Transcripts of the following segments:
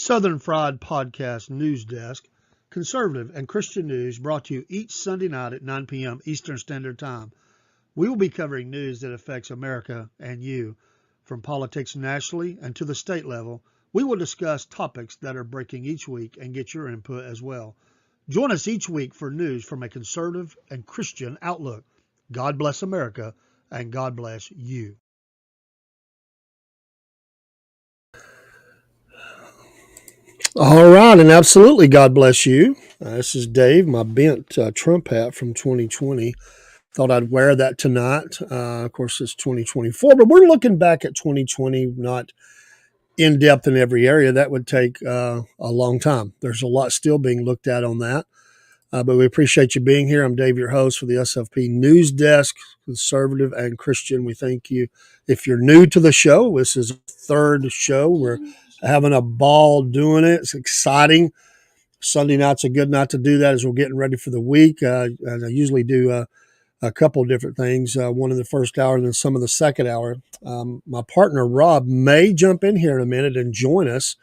Southern Fried Podcast News Desk, conservative and Christian news brought to you each Sunday night at 9 p.m. Eastern Standard Time. We will be covering news that affects America and you. From politics nationally and to the state level, we will discuss topics that are breaking each week and get your input as well. Join us each week for news from a conservative and Christian outlook. God bless America and God bless you. All right, and absolutely, God bless you. This is Dave, my bent Trump hat from 2020. Thought I'd wear that tonight. Of course, it's 2024, but we're looking back at 2020, not in depth in every area. That would take a long time. There's a lot still being looked at on that. But we appreciate you being here. I'm Dave, your host for the SFP News Desk, conservative and Christian. We thank you. If you're new to the show, this is the third show. We're having a ball doing it. It's exciting. Sunday night's a good night to do that as we're getting ready for the week. And I usually do a couple of different things, one in the first hour and then some in the second hour. My partner, Rob, may jump in here in a minute and join us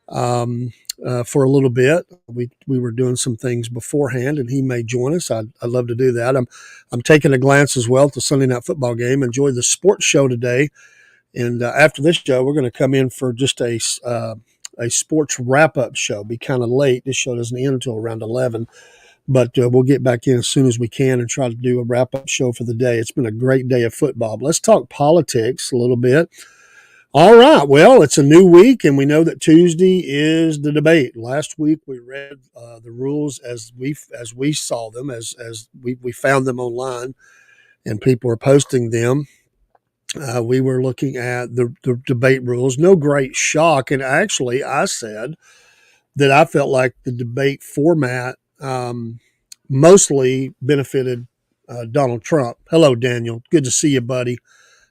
for a little bit. We were doing some things beforehand, and he may join us. I'd love to do that. I'm taking a glance as well at the Sunday night football game. Enjoyed the sports show today. And after this show, we're going to come in for just a sports wrap-up show. Be kind of late. This show doesn't end until around 11. But we'll get back in as soon as we can and try to do a wrap-up show for the day. It's been a great day of football. But let's talk politics a little bit. All right. Well, it's a new week, and we know that Tuesday is the debate. Last week we read the rules as we saw them, as we found them online, and people are posting them. We were looking at the debate rules. No great shock. And actually, I said that I felt like the debate format mostly benefited Donald Trump. Hello, Daniel. Good to see you, buddy.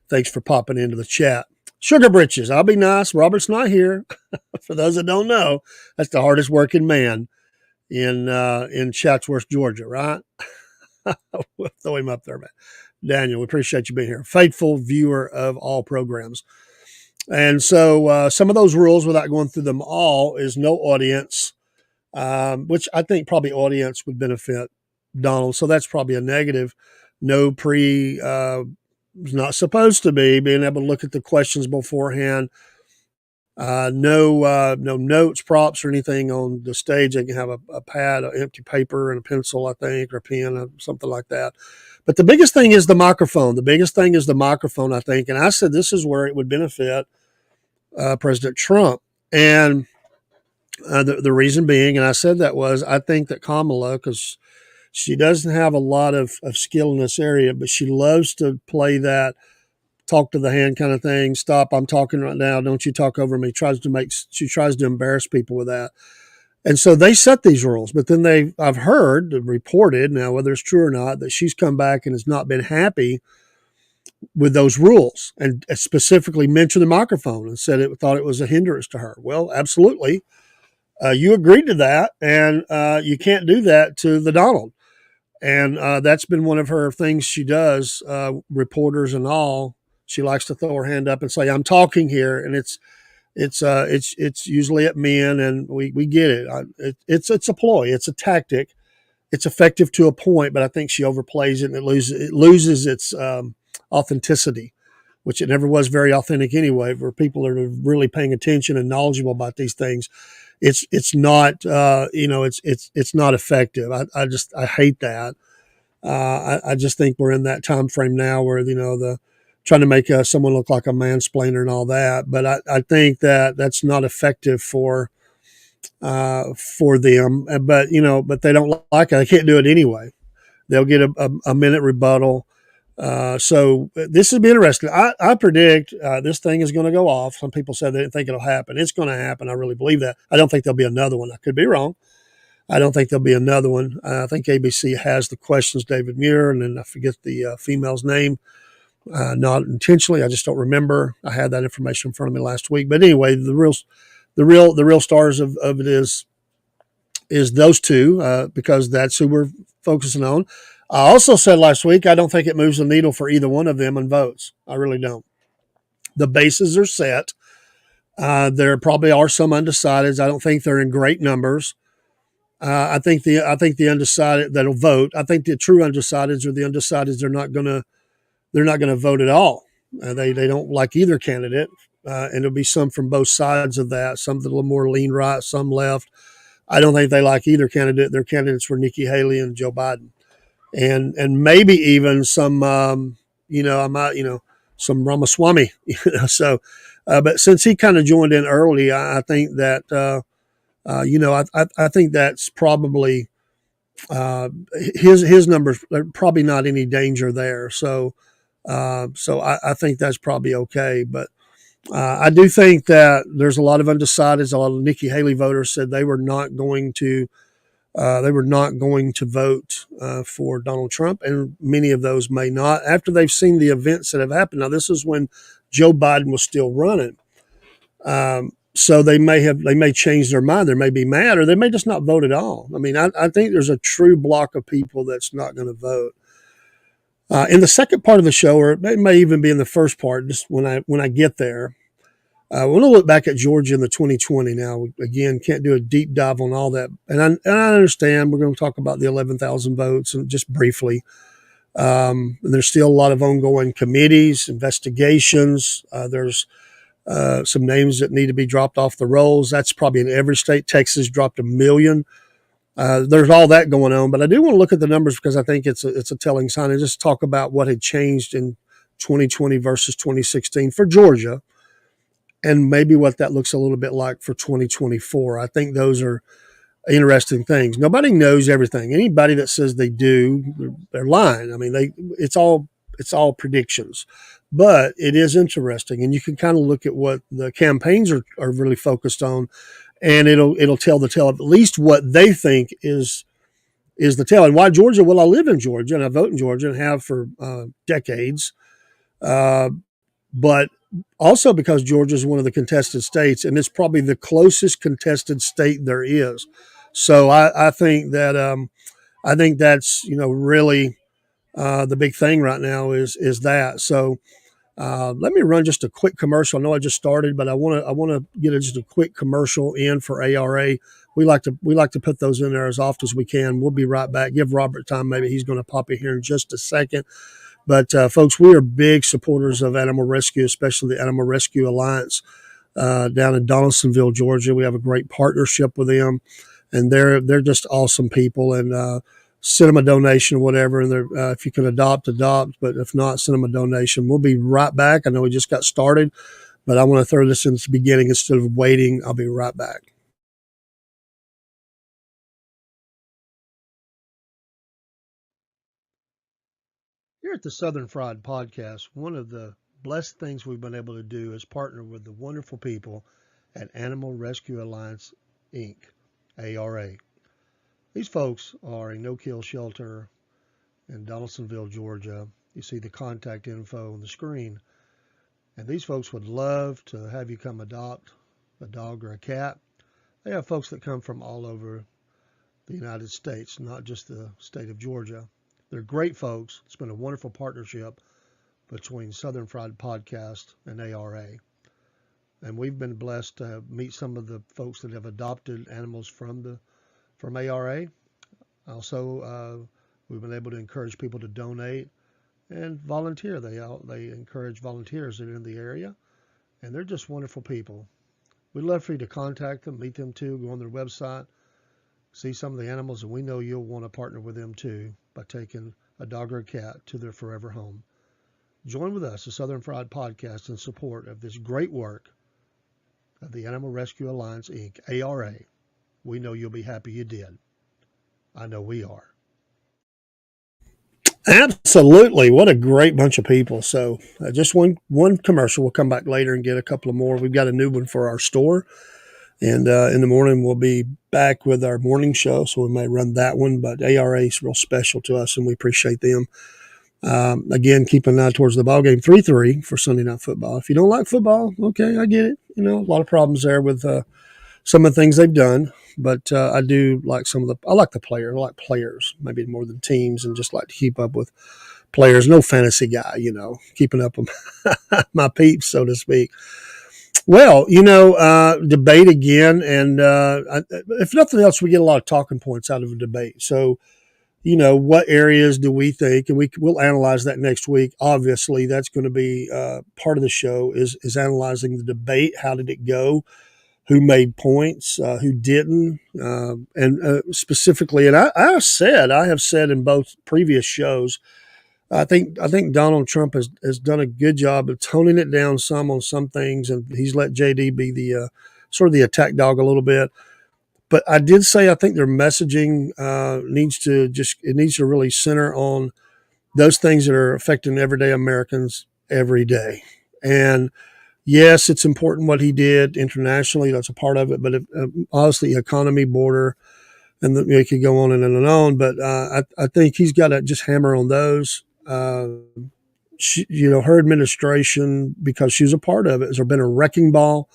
Thanks for popping into the chat. Sugar Britches, I'll be nice. Robert's not here. For those that don't know, that's the hardest working man in Chatsworth, Georgia, right? We'll throw him up there, man. Daniel, we appreciate you being here. Faithful viewer of all programs. And so some of those rules, without going through them all, is no audience, which I think probably audience would benefit Donald. So that's probably a negative. No not supposed to be, being able to look at the questions beforehand. No notes, props, or anything on the stage. They can have a pad, an empty paper, and a pencil, I think, or a pen, or something like that. But the biggest thing is the microphone. I think. And I said this is where it would benefit President Trump. And the reason being, and I said that was, I think that Kamala, because she doesn't have a lot of skill in this area, but she loves to play that talk to the hand kind of thing. Stop, I'm talking right now. Don't you talk over me. She tries to embarrass people with that. And so they set these rules, but then I've heard reported now, whether it's true or not, that she's come back and has not been happy with those rules and specifically mentioned the microphone and said thought it was a hindrance to her. Well, absolutely. You agreed to that, and you can't do that to the Donald. And that's been one of her things she does, reporters and all. She likes to throw her hand up and say, I'm talking here. And it's usually at men, and we get it. It's a ploy. It's a tactic. It's effective to a point, but I think she overplays it, and it loses its authenticity, which it never was very authentic anyway. For people that are really paying attention and knowledgeable about these things, it's not it's not effective. I hate that. I just think we're in that time frame now where the trying to make someone look like a mansplainer and all that. But I think that's not effective for them. But they don't like it. They can't do it anyway. They'll get a minute rebuttal. So this will be interesting. I predict this thing is going to go off. Some people said they didn't think it'll happen. It's going to happen. I really believe that. I don't think there'll be another one. I could be wrong. I don't think there'll be another one. I think ABC has the questions, David Muir, and then I forget the female's name. Not intentionally. I just don't remember. I had that information in front of me last week. But anyway, the real stars of it is those two because that's who we're focusing on. I also said last week I don't think it moves the needle for either one of them in votes. I really don't. The bases are set. There probably are some undecideds. I don't think they're in great numbers. I think the undecided that'll vote. I think the true undecideds are the undecideds. They're not gonna vote at all. They don't like either candidate, and there'll be some from both sides of that. Some that are a little more lean right, some left. I don't think they like either candidate. Their candidates were Nikki Haley and Joe Biden, and maybe even some I might some Ramaswamy. So, but since he kind of joined in early, I think that I think that's probably his numbers are probably not any danger there. So I think that's probably okay. But I do think that there's a lot of undecideds. A lot of Nikki Haley voters said they were not going to vote for Donald Trump, and many of those may not after they've seen the events that have happened. Now, this is when Joe Biden was still running, so they may change their mind. They may be mad, or they may just not vote at all. I mean, I think there's a true block of people that's not going to vote. In the second part of the show, or it may even be in the first part, just when I get there, I want to look back at Georgia in the 2020. Now, again, can't do a deep dive on all that, and I understand we're going to talk about the 11,000 votes and just briefly. And there's still a lot of ongoing committees, investigations. There's some names that need to be dropped off the rolls. That's probably in every state. Texas dropped 1 million. There's all that going on, but I do want to look at the numbers because I think it's a telling sign, and just talk about what had changed in 2020 versus 2016 for Georgia, and maybe what that looks a little bit like for 2024. I think those are interesting things. Nobody knows everything. Anybody that says they do, they're lying. I mean, it's all predictions, but it is interesting, and you can kind of look at what the campaigns are really focused on, and it'll tell the tale of at least what they think is the tale. And why Georgia? Well, I live in Georgia and I vote in Georgia and have for decades. But also because Georgia is one of the contested states, and it's probably the closest contested state there is. So I think that's really the big thing right now is that. So let me run just a quick commercial. I know I just started, but I want to get just a quick commercial in for ARA. We like to put those in there as often as we can. We'll be right back. Give Robert time. Maybe he's going to pop in here in just a second. But folks, we are big supporters of animal rescue, especially the Animal Rescue Alliance down in Donaldsonville, Georgia. We have a great partnership with them, and they're just awesome people. And send them a donation or whatever. And if you can adopt. But if not, send them a donation. We'll be right back. I know we just got started, but I want to throw this in the beginning instead of waiting. I'll be right back. Here at the Southern Fried Podcast, one of the blessed things we've been able to do is partner with the wonderful people at Animal Rescue Alliance, Inc., ARA. These folks are a no-kill shelter in Donaldsonville, Georgia. You see the contact info on the screen. And these folks would love to have you come adopt a dog or a cat. They have folks that come from all over the United States, not just the state of Georgia. They're great folks. It's been a wonderful partnership between Southern Fried Podcast and ARA. And we've been blessed to meet some of the folks that have adopted animals from ARA. Also, we've been able to encourage people to donate and volunteer. They encourage volunteers that are in the area, and they're just wonderful people. We'd love for you to contact them, meet them too, go on their website, see some of the animals, and we know you'll want to partner with them too by taking a dog or a cat to their forever home. Join with us, the Southern Fried Podcast, in support of this great work of the Animal Rescue Alliance, Inc., ARA. We know you'll be happy you did. I know we are. Absolutely. What a great bunch of people. So just one commercial. We'll come back later and get a couple of more. We've got a new one for our store. And in the morning, we'll be back with our morning show. So we may run that one. But ARA is real special to us, and we appreciate them. Again, keep an eye towards the ball game, 3-3 for Sunday Night Football. If you don't like football, okay, I get it. A lot of problems there with some of the things they've done. But I do like I like the players. I like players maybe more than teams, and just like to keep up with players. No fantasy guy, keeping up with my peeps, so to speak. Well, debate again, and if nothing else, we get a lot of talking points out of a debate. So, what areas do we think, and we'll analyze that next week. Obviously, that's going to be part of the show is analyzing the debate. How did it go? Who made points? Who didn't? And specifically, and I have said in both previous shows. I think Donald Trump has done a good job of toning it down some on some things, and he's let JD be the sort of the attack dog a little bit. But I did say I think their messaging needs to really center on those things that are affecting everyday Americans every day. And yes, it's important what he did internationally. That's a part of it. But obviously, economy, border, and it could go on and on and on. But I think he's got to just hammer on those. Her administration, because she was a part of it, has been a wrecking ball,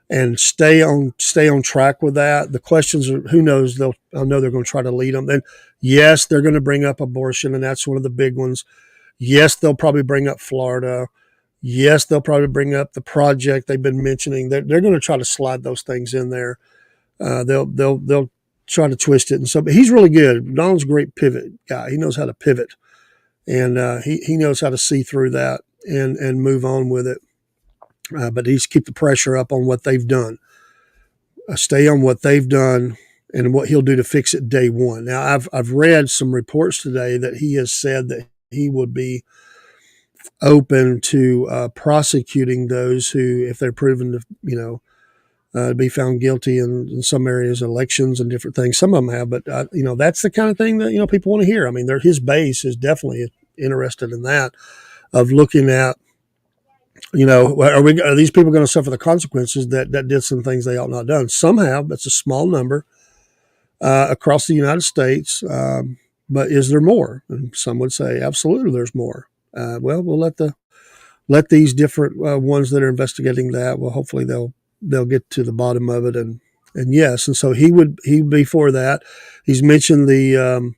and stay on track with that. The questions are, who knows? I know they're going to try to lead them. And yes, they're going to bring up abortion, and that's one of the big ones. Yes, they'll probably bring up Florida. Yes, they'll probably bring up the project they've been mentioning. They're going to try to slide those things in there. They'll try to twist it, and so. But he's really good. Donald's a great pivot guy. He knows how to pivot, and he knows how to see through that and move on with it. But he's keep the pressure up on what they've done. Stay on what they've done and what he'll do to fix it day one. Now, I've read some reports today that he has said that he would be open to prosecuting those who, if they're proven to, be found guilty in some areas, elections and different things. Some of them have, but that's the kind of thing that people want to hear. I mean, his base is definitely interested in that, of looking at, are these people going to suffer the consequences that did some things they ought not done? Some have. That's a small number across the United States. But is there more? And some would say absolutely, there's more. Well, we'll let these different ones that are investigating that. Well, hopefully they'll get to the bottom of it. And yes, and so he'd be for that. He's mentioned the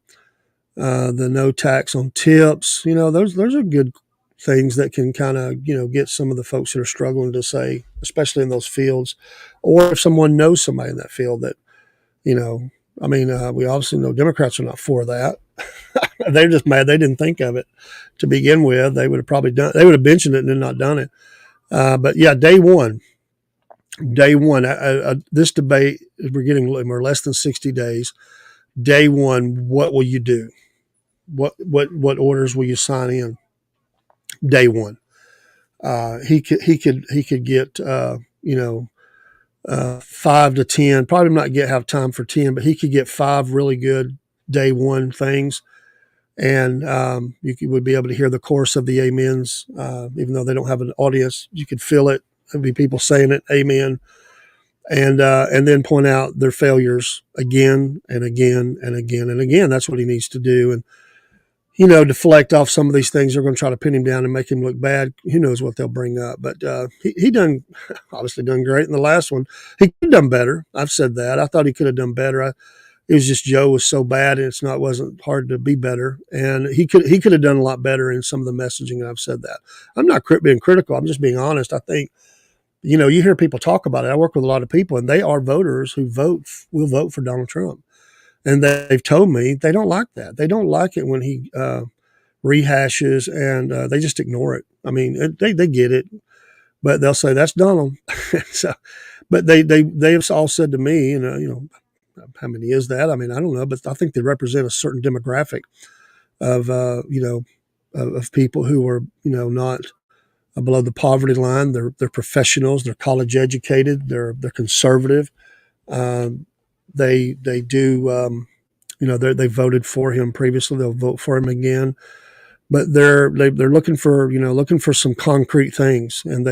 no tax on tips. Those are good things that can kind of get some of the folks that are struggling to say, especially in those fields, or if someone knows somebody in that field that we obviously know Democrats are not for that. They're just mad they didn't think of it to begin with. They would have probably they would have mentioned it and then not done it. But yeah, day one, this debate, we're less than 60 days. Day one, what will you do? What orders will you sign in? Day one. He could get 5 to 10. Probably not have time for 10, but he could get 5 really good day one things, and you would be able to hear the chorus of the amens, even though they don't have an audience. You could feel it. There'd be people saying it, amen, and then point out their failures again and again and again and again. That's what he needs to do, and deflect off some of these things. They're going to try to pin him down and make him look bad. Who knows what they'll bring up? But he obviously done great in the last one. He could have done better. I've said that. I thought he could have done better. It was just Joe was so bad, and it wasn't hard to be better. And he could have done a lot better in some of the messaging. And I've said that. I'm not being critical. I'm just being honest. I think you hear people talk about it. I work with a lot of people, and they are voters who will vote for Donald Trump. And they've told me they don't like that. They don't like it when he rehashes, and they just ignore it. I mean, they get it, but they'll say that's Donald. So, but they have all said to me, how many is that? I mean, I don't know, but I think they represent a certain demographic of of people who are not below the poverty line. They're professionals. They're college educated. They're conservative. They do, they voted for him previously. They'll vote for him again, but they're looking for some concrete things. And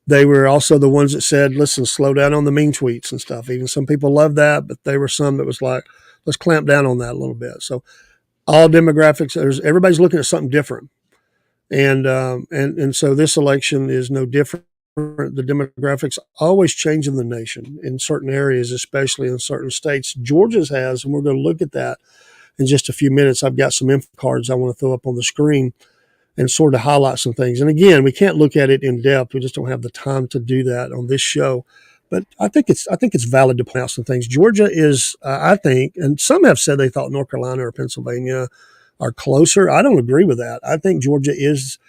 they were also the ones that said, listen, slow down on the mean tweets and stuff. Even some people love that, but there were some that was like, let's clamp down on that a little bit. So all demographics, everybody's looking at something different. And so this election is no different. The demographics always change in the nation in certain areas, especially in certain states. Georgia's has, and we're going to look at that in just a few minutes. I've got some info cards I want to throw up on the screen. and sort of highlight some things. And again, we can't look at it in depth. We just don't have the time to do that on this show. But I think it's valid to point out some things. Georgia is, I think, and some have said they thought North Carolina or Pennsylvania are closer. I don't agree with that. I think Georgia is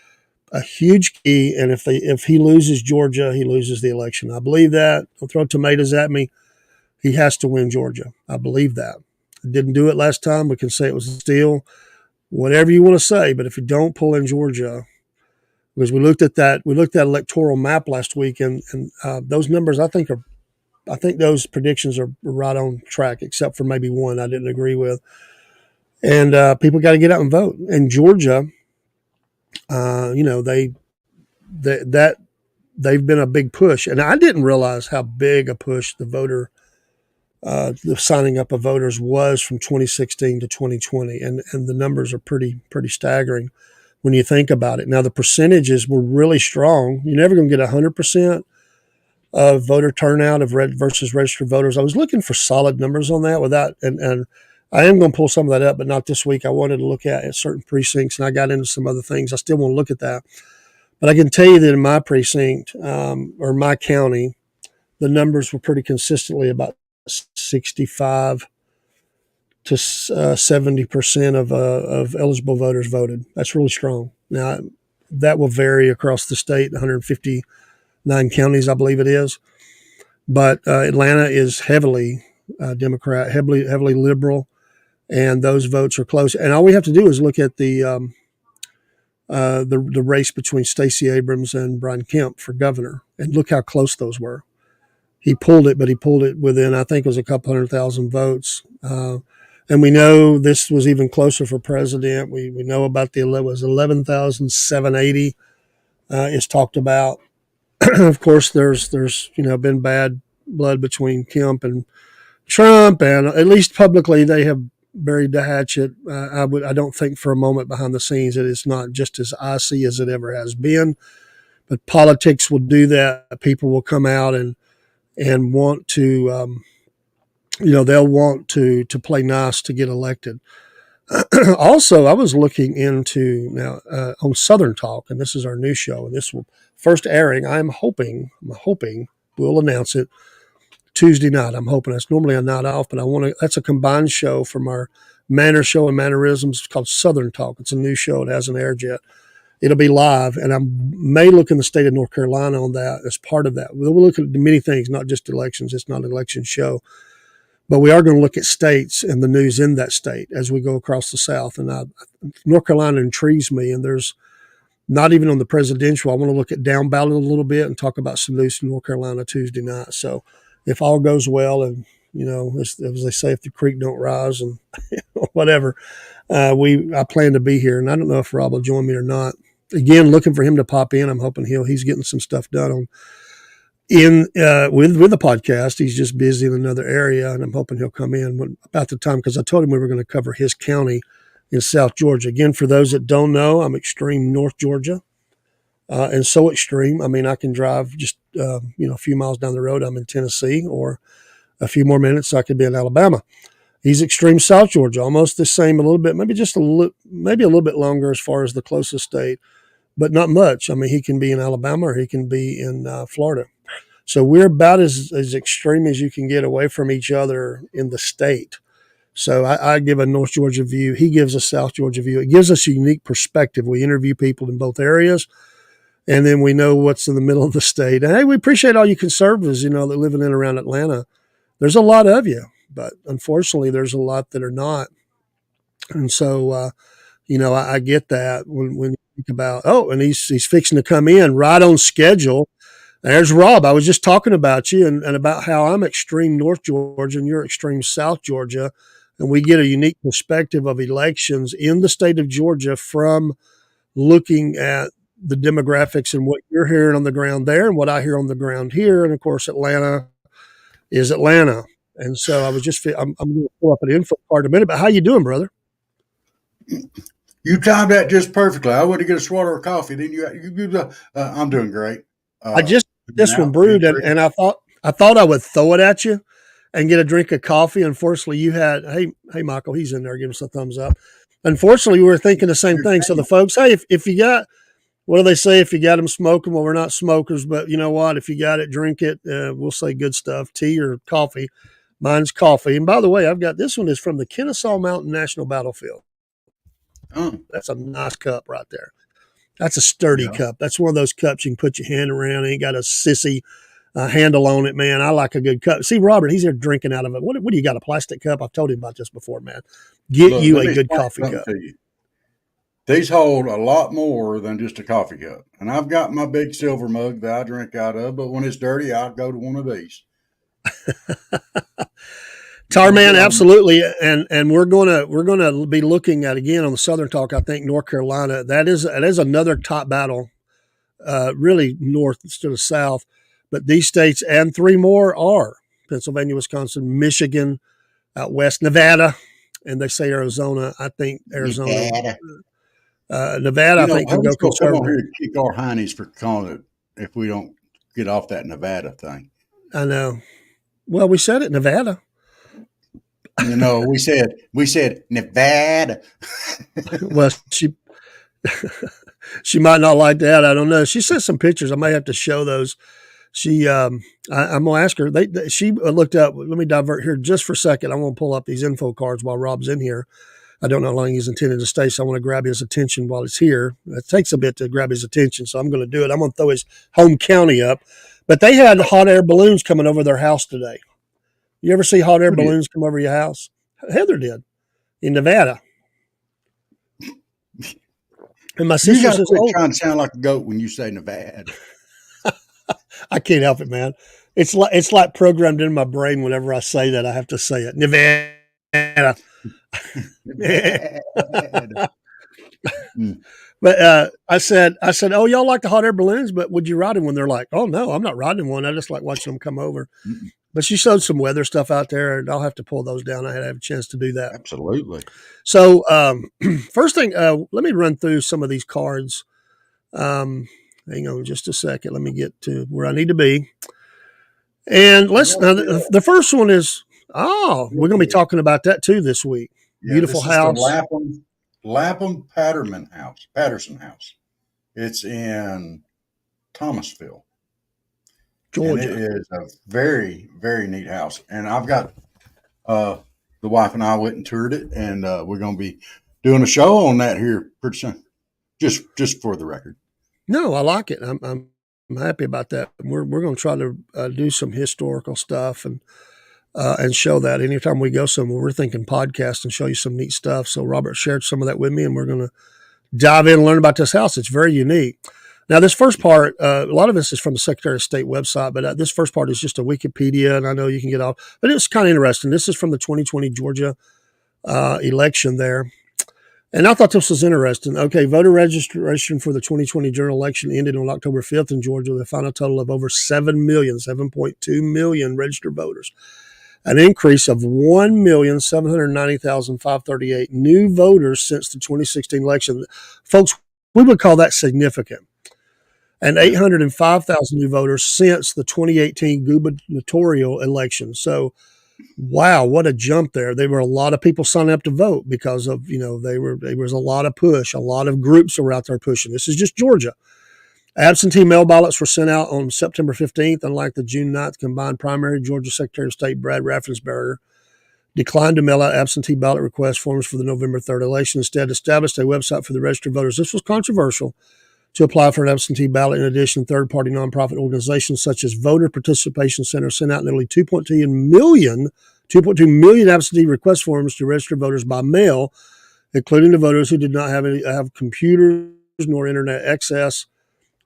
a huge key, and if he loses Georgia, he loses the election. I believe that. Don't throw tomatoes at me. He has to win Georgia. I believe that. Didn't do it last time. We can say it was a steal. Whatever you want to say, but if you don't pull in Georgia, because we looked at that electoral map last week, and those numbers I think those predictions are right on track, except for maybe one I didn't agree with. And people got to get out and vote. And Georgia, they've been a big push, and I didn't realize how big a push the signing up of voters was from 2016 to 2020, and the numbers are pretty staggering when you think about it. Now, the percentages were really strong. You're never going to get 100% of voter turnout of versus registered voters. I was looking for solid numbers on that and I am going to pull some of that up, but not this week. I wanted to look at certain precincts, and I got into some other things. I still want to look at that. But I can tell you that in my precinct or my county, the numbers were pretty consistently about 65 to 70% of eligible voters voted. That's really strong. Now, that will vary across the state, 159 counties, I believe it is. But Atlanta is heavily Democrat, heavily liberal, and those votes are close. And all we have to do is look at the race between Stacey Abrams and Brian Kemp for governor, and look how close those were. He pulled it, but he pulled it within, I think it was a couple 100,000 votes. And we know this was even closer for president. We know about it was 11,780 is talked about. Of course, there's been bad blood between Kemp and Trump, and at least publicly they have buried the hatchet. I don't think for a moment behind the scenes that it's not just as icy as it ever has been. But politics will do that. People will come out and want to, they'll want to play nice to get elected. Also, I was looking into now on Southern Talk, and this is our new show, and this will first airing. I'm hoping we'll announce it Tuesday night. I'm hoping that's normally a night off, but that's a combined show from our Manner Show and Mannerisms. It's called Southern Talk. It's a new show. It hasn't aired yet. It'll be live, and I may look in the state of North Carolina on that as part of that. We'll look at many things, not just elections. It's not an election show. But we are going to look at states and the news in that state as we go across the South. And North Carolina intrigues me, and there's not even on the presidential. I want to look at down ballot a little bit and talk about some news in North Carolina Tuesday night. So if all goes well, and, as they say, if the creek don't rise and whatever, I plan to be here. And I don't know if Rob will join me or not. Again, looking for him to pop in. I'm hoping he's getting some stuff done with the podcast. He's just busy in another area, and I'm hoping he'll come in about the time, because I told him we were going to cover his county in South Georgia. Again, for those that don't know, I'm extreme North Georgia, and so extreme. I mean, I can drive just a few miles down the road, I'm in Tennessee, or a few more minutes I could be in Alabama. He's extreme South Georgia, almost the same, a little bit, maybe a little bit longer as far as the closest state, but not much. I mean, he can be in Alabama or he can be in Florida. So we're about as extreme as you can get away from each other in the state. So I give a North Georgia view. He gives a South Georgia view. It gives us a unique perspective. We interview people in both areas, and then we know what's in the middle of the state. And hey, we appreciate all you conservatives, that live in and around Atlanta. There's a lot of you, but unfortunately there's a lot that are not. And so, I get that when you think about, and he's fixing to come in right on schedule. There's Rob. I was just talking about you and about how I'm extreme North Georgia and you're extreme South Georgia. And we get a unique perspective of elections in the state of Georgia from looking at the demographics and what you're hearing on the ground there and what I hear on the ground here. And of course, Atlanta is Atlanta. And so I'm going to pull up an info card in a minute, but how you doing, brother? You timed that just perfectly. I went to get a swallow of coffee. Then I'm doing great. I just this one brewed, and I thought I would throw it at you and get a drink of coffee. Unfortunately, you had hey Michael, he's in there, give us a thumbs up. Unfortunately, we were thinking the same thing. So the folks, hey, if you got, what do they say? If you got them smoking, well, we're not smokers, but you know what? If you got it, drink it. We'll say good stuff, tea or coffee. Mine's coffee. And by the way, I've got this one is from the Kennesaw Mountain National Battlefield. Oh, That's a nice cup right there. That's a sturdy yeah. cup. That's one of those cups you can put your hand around. It ain't got a sissy handle on it, man. I like a good cup. See, Robert, he's here drinking out of it. What do you got? A plastic cup? I've told him about this before, man. Get Look, you let a me good explain coffee something cup. to you. These hold a lot more than just a coffee cup. And I've got my big silver mug that I drink out of, but when it's dirty, I'll go to one of these. Tarman, absolutely, and we're gonna be looking at again on the Southern Talk. I think North Carolina. That is another top battle, really north instead of south. But these states and three more are Pennsylvania, Wisconsin, Michigan, out west, Nevada, and they say Arizona. I think Arizona, Nevada, I think could go Huntsville, come on conservative. here and kick our heinies for calling it if we don't get off that Nevada thing. I know. Well, we said it, Nevada. You know, we said Nevada. Well, she might not like that. I don't know. She sent some pictures. I may have to show those. She, I'm gonna ask her. She looked up. Let me divert here just for a second. I want to pull up these info cards while Rob's in here. I don't know how long he's intended to stay, so I want to grab his attention while he's here. It takes a bit to grab his attention, so I'm going to do it. I'm going to throw his home county up. But they had hot air balloons coming over their house today. You ever see hot air balloons come over your house? Heather did in Nevada. And my sister says, quit trying to sound like a goat when you say Nevada. I can't help it, man. It's like programmed in my brain. Whenever I say that, I have to say it. Nevada. But I said, oh, y'all like the hot air balloons, but would you ride in one? They're like, oh no, I'm not riding one. I just like watching them come over. But she showed some weather stuff out there, and I'll have to pull those down. I had to have a chance to do that. Absolutely. So first thing, let me run through some of these cards. Hang on just a second. Let me get to where I need to be. And the first one is, we're going to be talking about that too this week. Yeah, Beautiful house. The Lapham Patterson House. It's in Thomasville, Georgia. And it is a very, very neat house. And I've got the wife and I went and toured it, and we're going to be doing a show on that here pretty soon. Just for the record. No, I like it. I'm happy about that. We're going to try to do some historical stuff and show that anytime we go somewhere. We're thinking podcast and show you some neat stuff. So Robert shared some of that with me, and we're going to dive in and learn about this house. It's very unique. Now, this first part, a lot of this is from the Secretary of State website, but this first part is just a Wikipedia, and I know you can get off. But it was kind of interesting. This is from the 2020 Georgia election there. And I thought this was interesting. Okay, voter registration for the 2020 general election ended on October 5th in Georgia with a final total of over 7.2 million registered voters, an increase of 1,790,538 new voters since the 2016 election. Folks, we would call that significant. And 805,000 new voters since the 2018 gubernatorial election. So, wow, what a jump there. There were a lot of people signing up to vote because of, there was a lot of push. A lot of groups were out there pushing. This is just Georgia. Absentee mail ballots were sent out on September 15th, unlike the June 9th combined primary. Georgia Secretary of State Brad Raffensperger declined to mail out absentee ballot request forms for the November 3rd election. Instead, established a website for the registered voters. This was controversial to apply for an absentee ballot. In addition, third-party nonprofit organizations such as Voter Participation Center sent out nearly 2.2 million absentee request forms to registered voters by mail, including the voters who did not have computers nor internet access.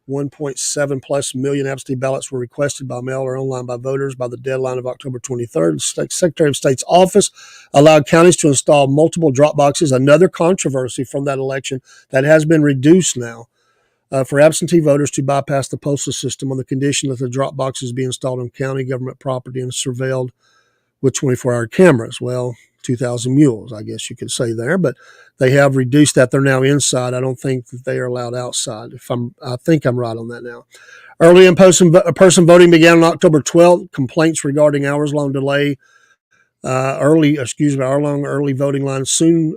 1.7 plus million absentee ballots were requested by mail or online by voters by the deadline of October 23rd. The Secretary of State's office allowed counties to install multiple drop boxes, another controversy from that election that has been reduced now. For absentee voters to bypass the postal system on the condition that the drop boxes be installed on county government property and surveilled with 24-hour cameras. Well, 2,000 mules, I guess you could say there, but they have reduced that. They're now inside. I don't think that they are allowed outside. I think I'm right on that now. Early in-person voting began on October 12th. Complaints regarding hours-long delay, hour-long early voting lines soon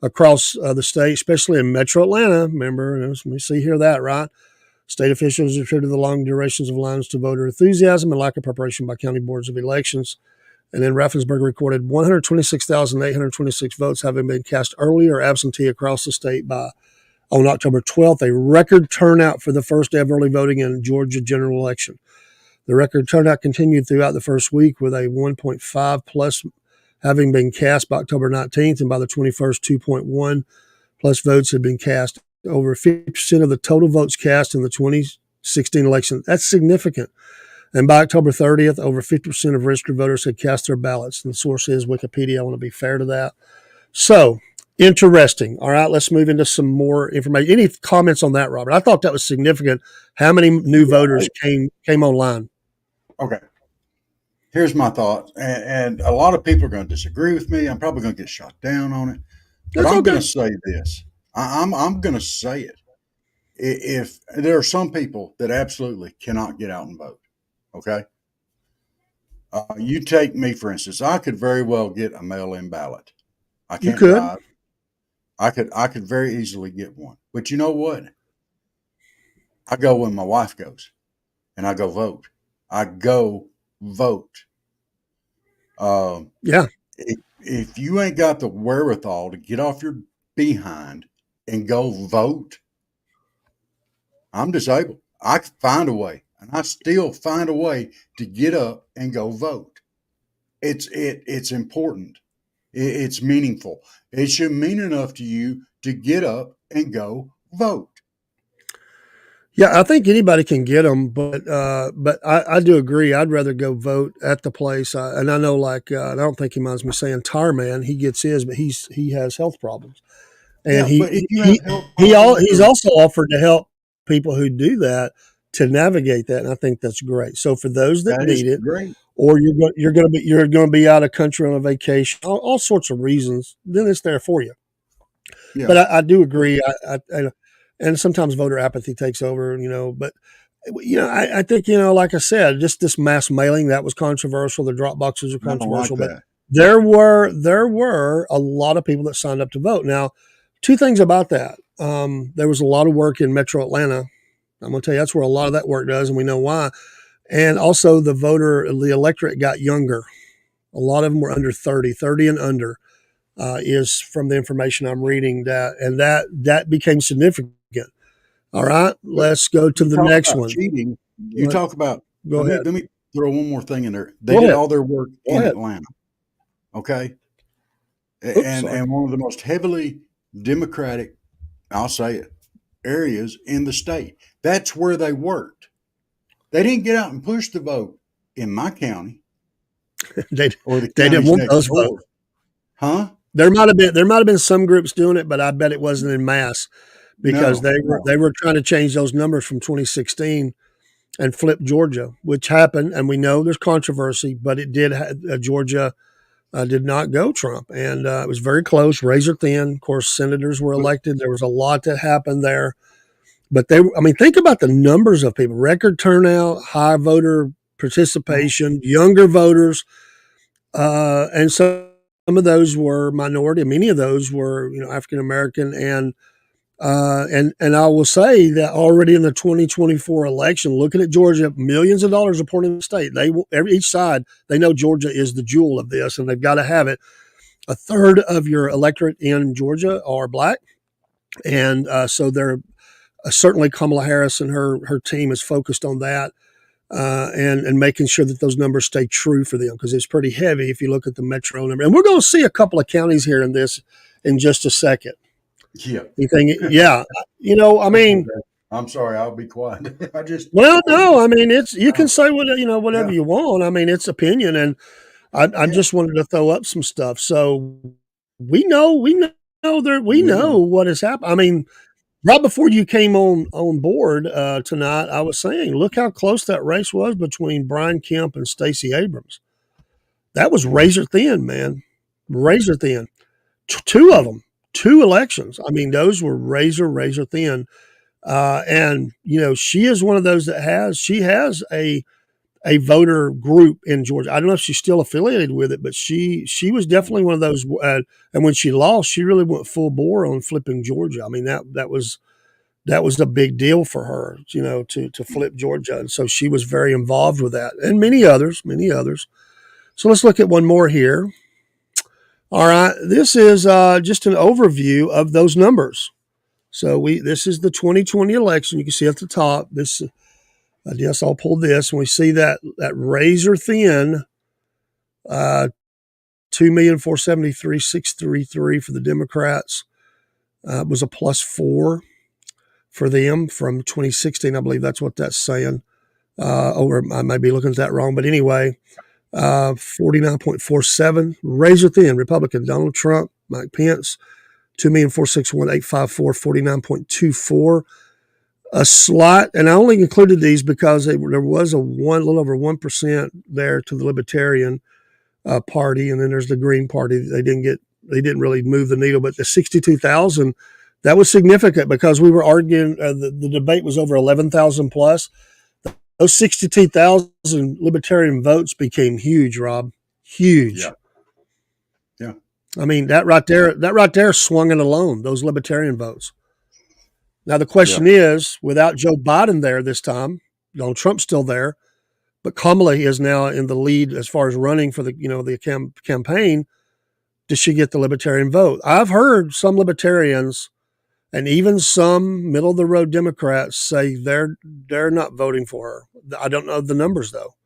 across the state, especially in Metro Atlanta. Remember, let me see here that right. State officials attributed the long durations of lines to voter enthusiasm and lack of preparation by county boards of elections. And then Raffensperger recorded 126,826 votes having been cast early or absentee across the state on October 12th, a record turnout for the first day of early voting in Georgia general election. The record turnout continued throughout the first week with a 1.5 plus having been cast by October 19th, and by the 21st, 2.1 plus votes had been cast. Over 50% of the total votes cast in the 2016 election. That's significant. And by October 30th, over 50% of registered voters had cast their ballots. And the source is Wikipedia. I want to be fair to that. So, interesting. All right, let's move into some more information. Any comments on that, Robert? I thought that was significant. How many new voters came online? Okay. Here's my thoughts. And a lot of people are going to disagree with me. I'm probably going to get shot down on it. But I'm going to say this. I'm going to say it. If there are some people that absolutely cannot get out and vote, okay? You take me, for instance. I could very well get a mail-in ballot. I can't drive. I could very easily get one. But you know what? I go when my wife goes, and I go vote. I go vote. Yeah. If you ain't got the wherewithal to get off your behind and go vote, I'm disabled. I can find a way, and I still find a way to get up and go vote. It's important. It's meaningful. It should mean enough to you to get up and go vote. Yeah, I think anybody can get them, but I do agree. I'd rather go vote at the place. And I know, like, I don't think he minds me saying Tire Man. He gets his, but he has health problems, and he's also offered to help people who do that to navigate that, and I think that's great. So for those that need it, great. Or you're going to be out of country on a vacation, all sorts of reasons, then it's there for you. Yeah. But I do agree. And sometimes voter apathy takes over, but I think, like I said, just this mass mailing, that was controversial. The drop boxes are controversial, but there were a lot of people that signed up to vote. Now, two things about that. There was a lot of work in Metro Atlanta. I'm going to tell you, that's where a lot of that work does, and we know why. And also the electorate got younger. A lot of them were under 30 and under, is from the information I'm reading, that became significant. All right, let's go to the next one. Cheating. You talk about, go ahead. Let me throw one more thing in there. They did all their work in Atlanta. Okay. And one of the most heavily Democratic, I'll say it, areas in the state. That's where they worked. They didn't get out and push the vote in my county. They didn't want those votes. Huh? There might have been some groups doing it, but I bet it wasn't in mass, because they were trying to change those numbers from 2016 and flip Georgia, which happened, and we know there's controversy, but it did. Georgia did not go Trump, and it was very close, razor thin. Of course, senators were elected. There was a lot that happened there, but think about the numbers of people: record turnout, high voter participation, younger voters, and some of those were minority. Many of those were, African American, and I will say that already in the 2024 election, looking at Georgia, millions of dollars are pouring in the state. Each side, they know Georgia is the jewel of this, and they've got to have it. A third of your electorate in Georgia are black, and so they're certainly Kamala Harris and her team is focused on that. And making sure that those numbers stay true for them, because it's pretty heavy if you look at the metro number. And we're going to see a couple of counties here in this in just a second. Yeah. Yeah. I'm sorry, I'll be quiet. You can say whatever you want. It's opinion, and I just wanted to throw up some stuff. So we know what has happened. Right before you came on board tonight, I was saying, look how close that race was between Brian Kemp and Stacey Abrams. That was razor thin, man. Razor thin. Two of them, 2 elections. Those were razor thin. And she is one of those that has a a voter group in Georgia. I don't know if she's still affiliated with it, but she was definitely one of those. And when she lost, she really went full bore on flipping Georgia. I mean, that was a big deal for her, to flip Georgia. And so she was very involved with that, and many others, many others. So let's look at one more here. All right, this is just an overview of those numbers. So this is the 2020 election. You can see at the top. I guess I'll pull this, and we see that razor thin, 2,473,633 for the Democrats. Was a +4 for them from 2016. I believe that's what that's saying. Or I may be looking at that wrong, but anyway, 49.47, razor thin Republican. Donald Trump, Mike Pence, 2,461,854, 49.24. A slight, and I only included these because there was a little over 1% there to the Libertarian Party, and then there's the Green Party. They didn't really move the needle, but the 62,000, that was significant because we were arguing. The debate was over 11,000 plus. Those 62,000 Libertarian votes became huge, Rob. Huge. Yeah. I mean, that right there swung it alone, those Libertarian votes. Now, the question is, without Joe Biden there this time, Donald Trump's still there, but Kamala is now in the lead as far as running for the campaign. Does she get the Libertarian vote? I've heard some Libertarians and even some middle-of-the-road Democrats say they're not voting for her. I don't know the numbers, though.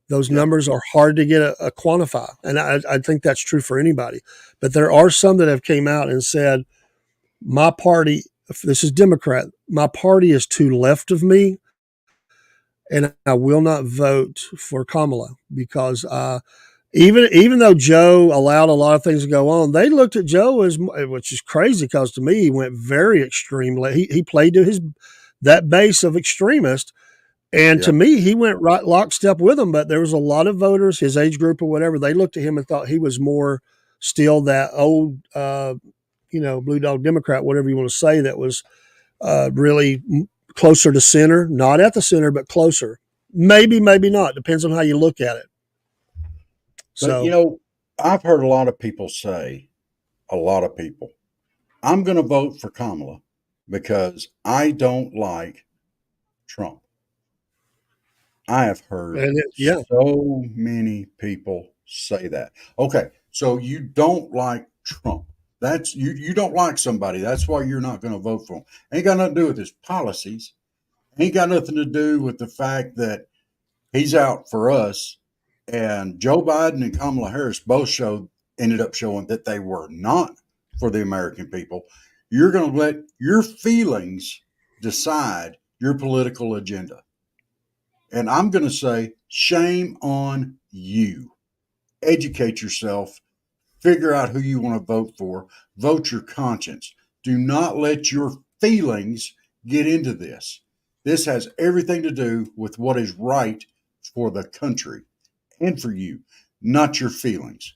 Those numbers are hard to get a quantify, and I think that's true for anybody. But there are some that have came out and said, my party, this is Democrat, my party is too left of me, and I will not vote for Kamala because even though Joe allowed a lot of things to go on, they looked at Joe which is crazy because to me he went very extreme. He played to that base of extremist, and to me he went right lockstep with them. But there was a lot of voters, his age group or whatever, they looked at him and thought he was more still that old, blue dog Democrat, whatever you want to say, that was really closer to center, not at the center, but closer. Maybe not. Depends on how you look at it. But, I've heard a lot of people say, I'm going to vote for Kamala because I don't like Trump. I have heard so many people say that. Okay, so you don't like Trump. That's you don't like somebody. That's why you're not going to vote for him. Ain't got nothing to do with his policies. Ain't got nothing to do with the fact that he's out for us. And Joe Biden and Kamala Harris both ended up showing that they were not for the American people. You're going to let your feelings decide your political agenda. And I'm going to say, shame on you. Educate yourself. Figure out who you want to vote for. Vote your conscience. Do not let your feelings get into this. This has everything to do with what is right for the country and for you, not your feelings.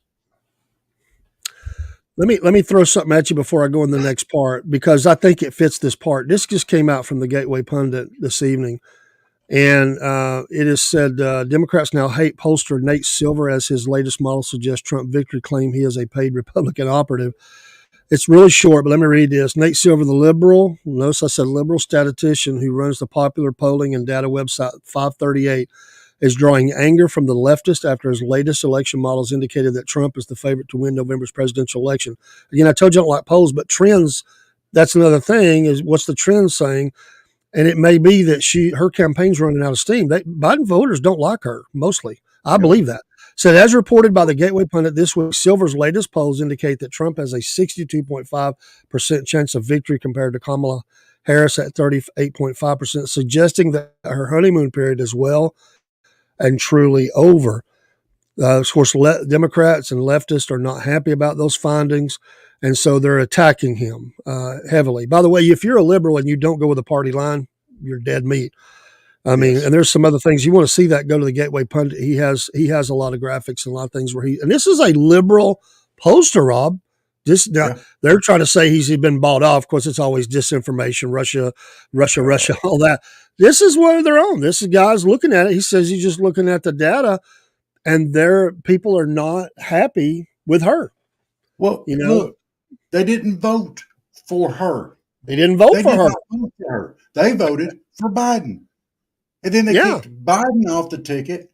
Let me throw something at you before I go in the next part, because I think it fits this part. This just came out from the Gateway Pundit this evening. And it is said Democrats now hate pollster Nate Silver as his latest model suggests Trump victory claim he is a paid Republican operative. It's really short, but let me read this. Nate Silver, the liberal, notice I said liberal statistician who runs the popular polling and data website 538, is drawing anger from the leftist after his latest election models indicated that Trump is the favorite to win November's presidential election. Again, I told you I don't like polls, but trends, that's another thing, is what's the trend saying? And it may be that her campaign's running out of steam. Biden voters don't like her, mostly. I believe that. Said, as reported by the Gateway Pundit this week, Silver's latest polls indicate that Trump has a 62.5% chance of victory compared to Kamala Harris at 38.5%, suggesting that her honeymoon period is well and truly over. Of course, Democrats and leftists are not happy about those findings, and so they're attacking him heavily. By the way, if you're a liberal and you don't go with the party line, you're dead meat. I mean, and there's some other things you want to see that, go to the Gateway Pundit. He has a lot of graphics and a lot of things and this is a liberal pollster, Rob. Now, Yeah. they're trying to say he's been bought off. Of course, it's always disinformation, Russia, all that. This is where they're on. This guy's looking at it. He says he's just looking at the data, and people are not happy with her. Well, look, they didn't vote for her. They didn't vote They for did her. not vote for her. They voted for Biden. And then they kicked Biden off the ticket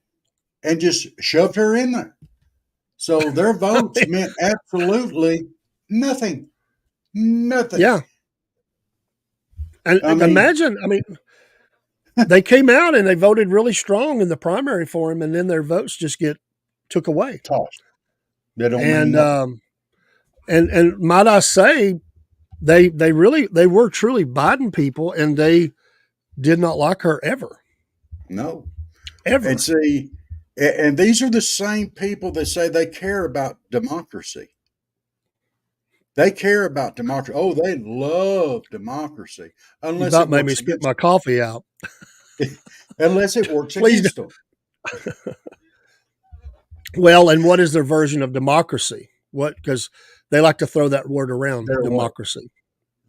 and just shoved her in there. So their votes meant absolutely nothing. Nothing. Yeah. And imagine, they came out and they voted really strong in the primary for him, and then their votes just get took away. Tossed. They don't mean nothing. And might I say, they were truly Biden people, and they did not like her ever. No. Ever. And see, and these are the same people that say they care about democracy. They care about democracy. Oh, they love democracy. Unless it made me spit my coffee out. Unless it works against them. Well, and what is their version of democracy? What? Because they like to throw that word around, democracy.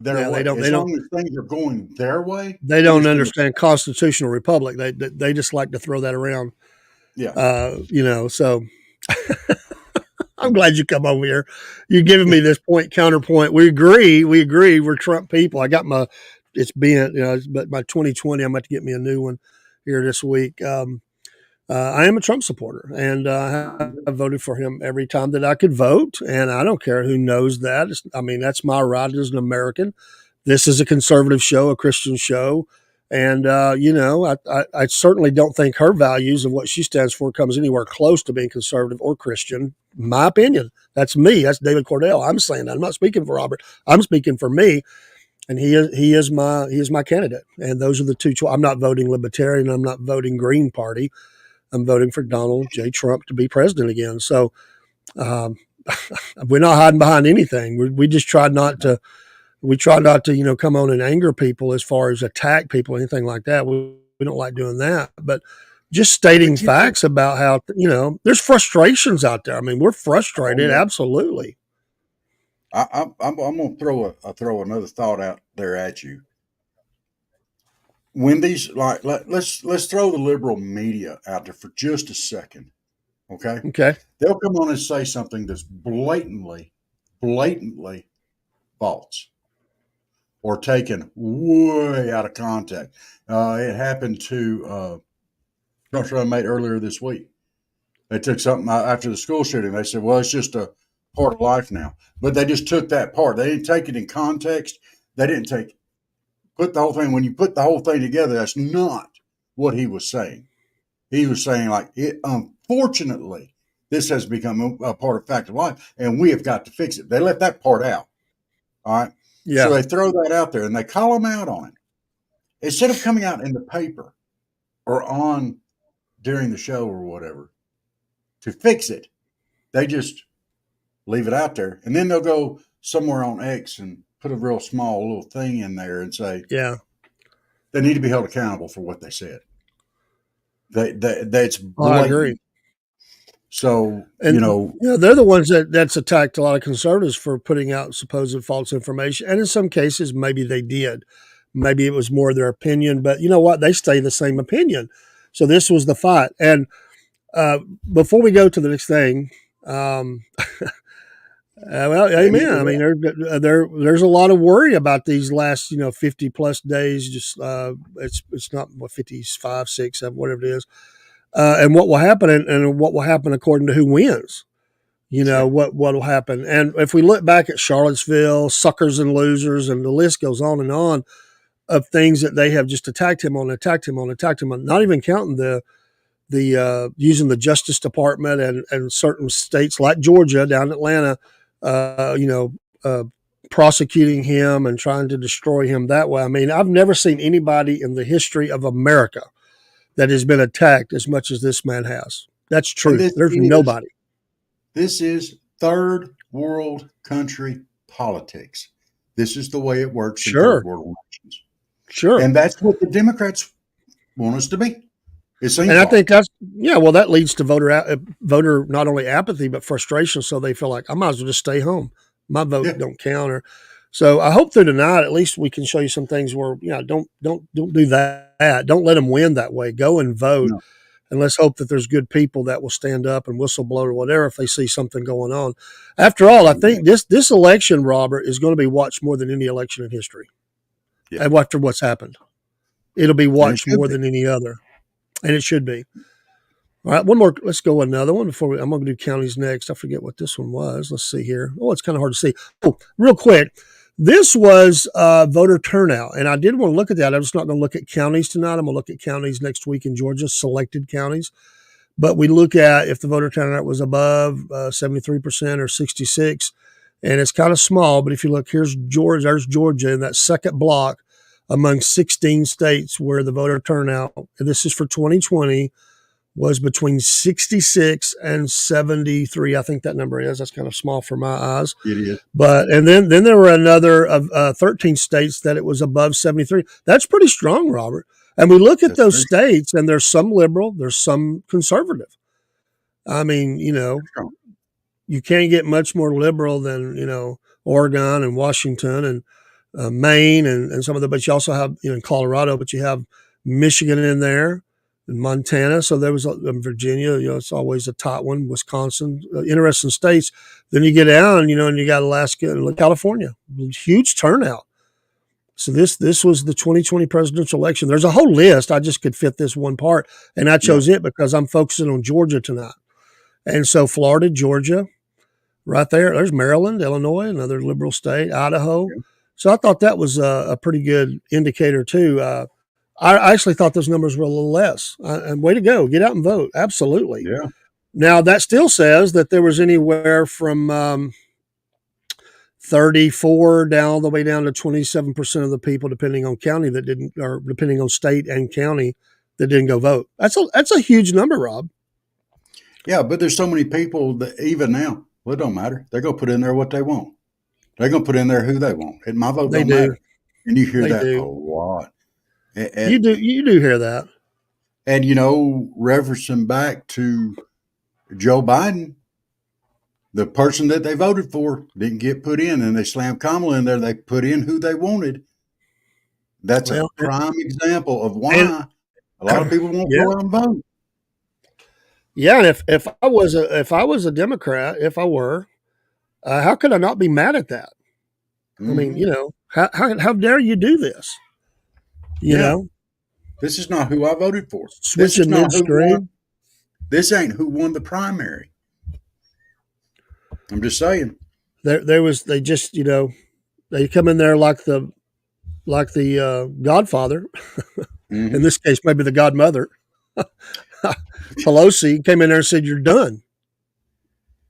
They don't. As long as things are going their way, they don't understand constitutional republic. They just like to throw that around. Yeah. So I'm glad you come over here. You're giving me this counterpoint. We agree. We're Trump people. I got it's bent, but my 2020, I'm about to get me a new one here this week. I am a Trump supporter, and I voted for him every time that I could vote, and I don't care who knows that. That's my right as an American. This is a conservative show, a Christian show, and I certainly don't think her values of what she stands for comes anywhere close to being conservative or Christian. My opinion. That's me. That's David Cordell. I'm saying that. I'm not speaking for Robert. I'm speaking for me. And he is my candidate. And those are the two choices. I'm not voting Libertarian. I'm not voting Green Party. I'm voting for Donald J. Trump to be president again. So we're not hiding behind anything. We just try not to. We try not to, come on and anger people as far as attack people, anything like that. We don't like doing that. But just stating facts about how, there's frustrations out there. We're frustrated. Absolutely. I'm going to throw another thought out there at you. When these let's throw the liberal media out there for just a second, okay? Okay. They'll come on and say something that's blatantly false or taken way out of context. It happened to I made earlier this week. They took something after the school shooting. They said, "Well, it's just a part of life now," but they just took that part. They didn't take it in context. They didn't put the whole thing. When you put the whole thing together, that's not what he was saying. He was saying, unfortunately, this has become a part of fact of life, and we have got to fix it. They left that part out. All right. Yeah. So they throw that out there and they call them out on it. Instead of coming out in the paper or on during the show or whatever to fix it, they just leave it out there. And then they'll go somewhere on X and put a real small little thing in there and say, yeah, they need to be held accountable for what they said. That's blatant. I agree. So, they're the ones that's attacked a lot of conservatives for putting out supposed false information. And in some cases, maybe they did. Maybe it was more their opinion, but you know what? They stay the same opinion. So this was the fight. And before we go to the next thing, well, amen. There's a lot of worry about these last 50 plus days. Just it's not 55, 6, 7, whatever it is, and what will happen, and what will happen according to who wins. What will happen. And if we look back at Charlottesville, suckers and losers, and the list goes on of things that they have just attacked him on, not even counting the using the Justice Department and certain states like Georgia down in Atlanta, prosecuting him and trying to destroy him that way. I've never seen anybody in the history of America that has been attacked as much as this man has. That's true. There's nobody. This is third world country politics. This is the way it works in third world elections. Sure. And that's what the Democrats want us to be. I think that leads to voter not only apathy, but frustration. So they feel like I might as well just stay home. My vote Yeah. don't count. Or so I hope through tonight at least we can show you some things where don't do that. Don't let them win that way. Go and vote, No. and let's hope that there's good people that will stand up and whistleblow or whatever if they see something going on. After all, I think this election, Robert, is going to be watched more than any election in history. Yeah. After what's happened, it'll be watched more be. than any other, and it should be. All right, one more. Let's go another one before I'm going to do counties next. I forget what this one was. Let's see here. Oh, it's kind of hard to see. Oh, real quick. This was voter turnout, and I did want to look at that. I'm just not going to look at counties tonight. I'm going to look at counties next week in Georgia, selected counties. But we look at if the voter turnout was above 73% or 66, and it's kind of small. But if you look, there's Georgia in that second block among 16 states where the voter turnout, and this is for 2020, was between 66 and 73. I think that number is. That's kind of small for my eyes. It is. But and then there were another of 13 states that it was above 73. That's pretty strong, Robert. And we look at those states, and there's some liberal, there's some conservative. I mean, you can't get much more liberal than Oregon and Washington and Maine and some of the. But you also have in Colorado, but you have Michigan in there. In Montana, so there was Virginia. It's always a tight one. Wisconsin, interesting states. Then you get down, and you got Alaska and California. Huge turnout. So this was the 2020 presidential election. There's a whole list. I just could fit this one part, and I chose it because I'm focusing on Georgia tonight. And so Florida, Georgia, right there. There's Maryland, Illinois, another liberal state, Idaho. Yeah. So I thought that was a pretty good indicator too. I actually thought those numbers were a little less. And way to go. Get out and vote. Absolutely. Yeah. Now, that still says that there was anywhere from 34 down all the way down to 27% of the people, depending on county that didn't, or depending on state and county that didn't go vote. That's a huge number, Rob. Yeah, but there's so many people that even now, well, it don't matter. They're going to put in there what they want. They're going to put in there who they want. And my vote don't matter. And you hear that a lot. And, you do hear that. And, referencing back to Joe Biden, the person that they voted for didn't get put in, and they slammed Kamala in there. They put in who they wanted. That's a prime example of why a lot of people won't go out and vote. Yeah, and if I was a Democrat, if I were, how could I not be mad at that? Mm-hmm. I mean, how dare you do this? You know, this is not who I voted for. Switching midstream. This ain't who won the primary. I'm just saying. They come in there like the Godfather. Mm-hmm. In this case, maybe the Godmother. Pelosi came in there and said, "You're done.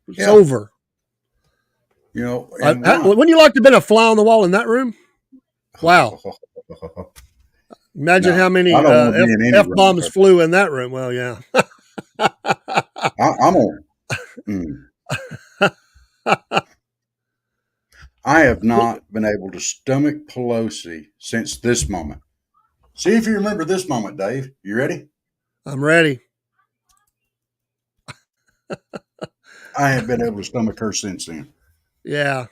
It's over." Wouldn't you like to have been a fly on the wall in that room? Wow. Imagine how many F-bombs flew in that room. Well, yeah. I'm on. I have not been able to stomach Pelosi since this moment. See if you remember this moment, Dave. You ready? I'm ready. I haven't been able to stomach her since then. Yeah.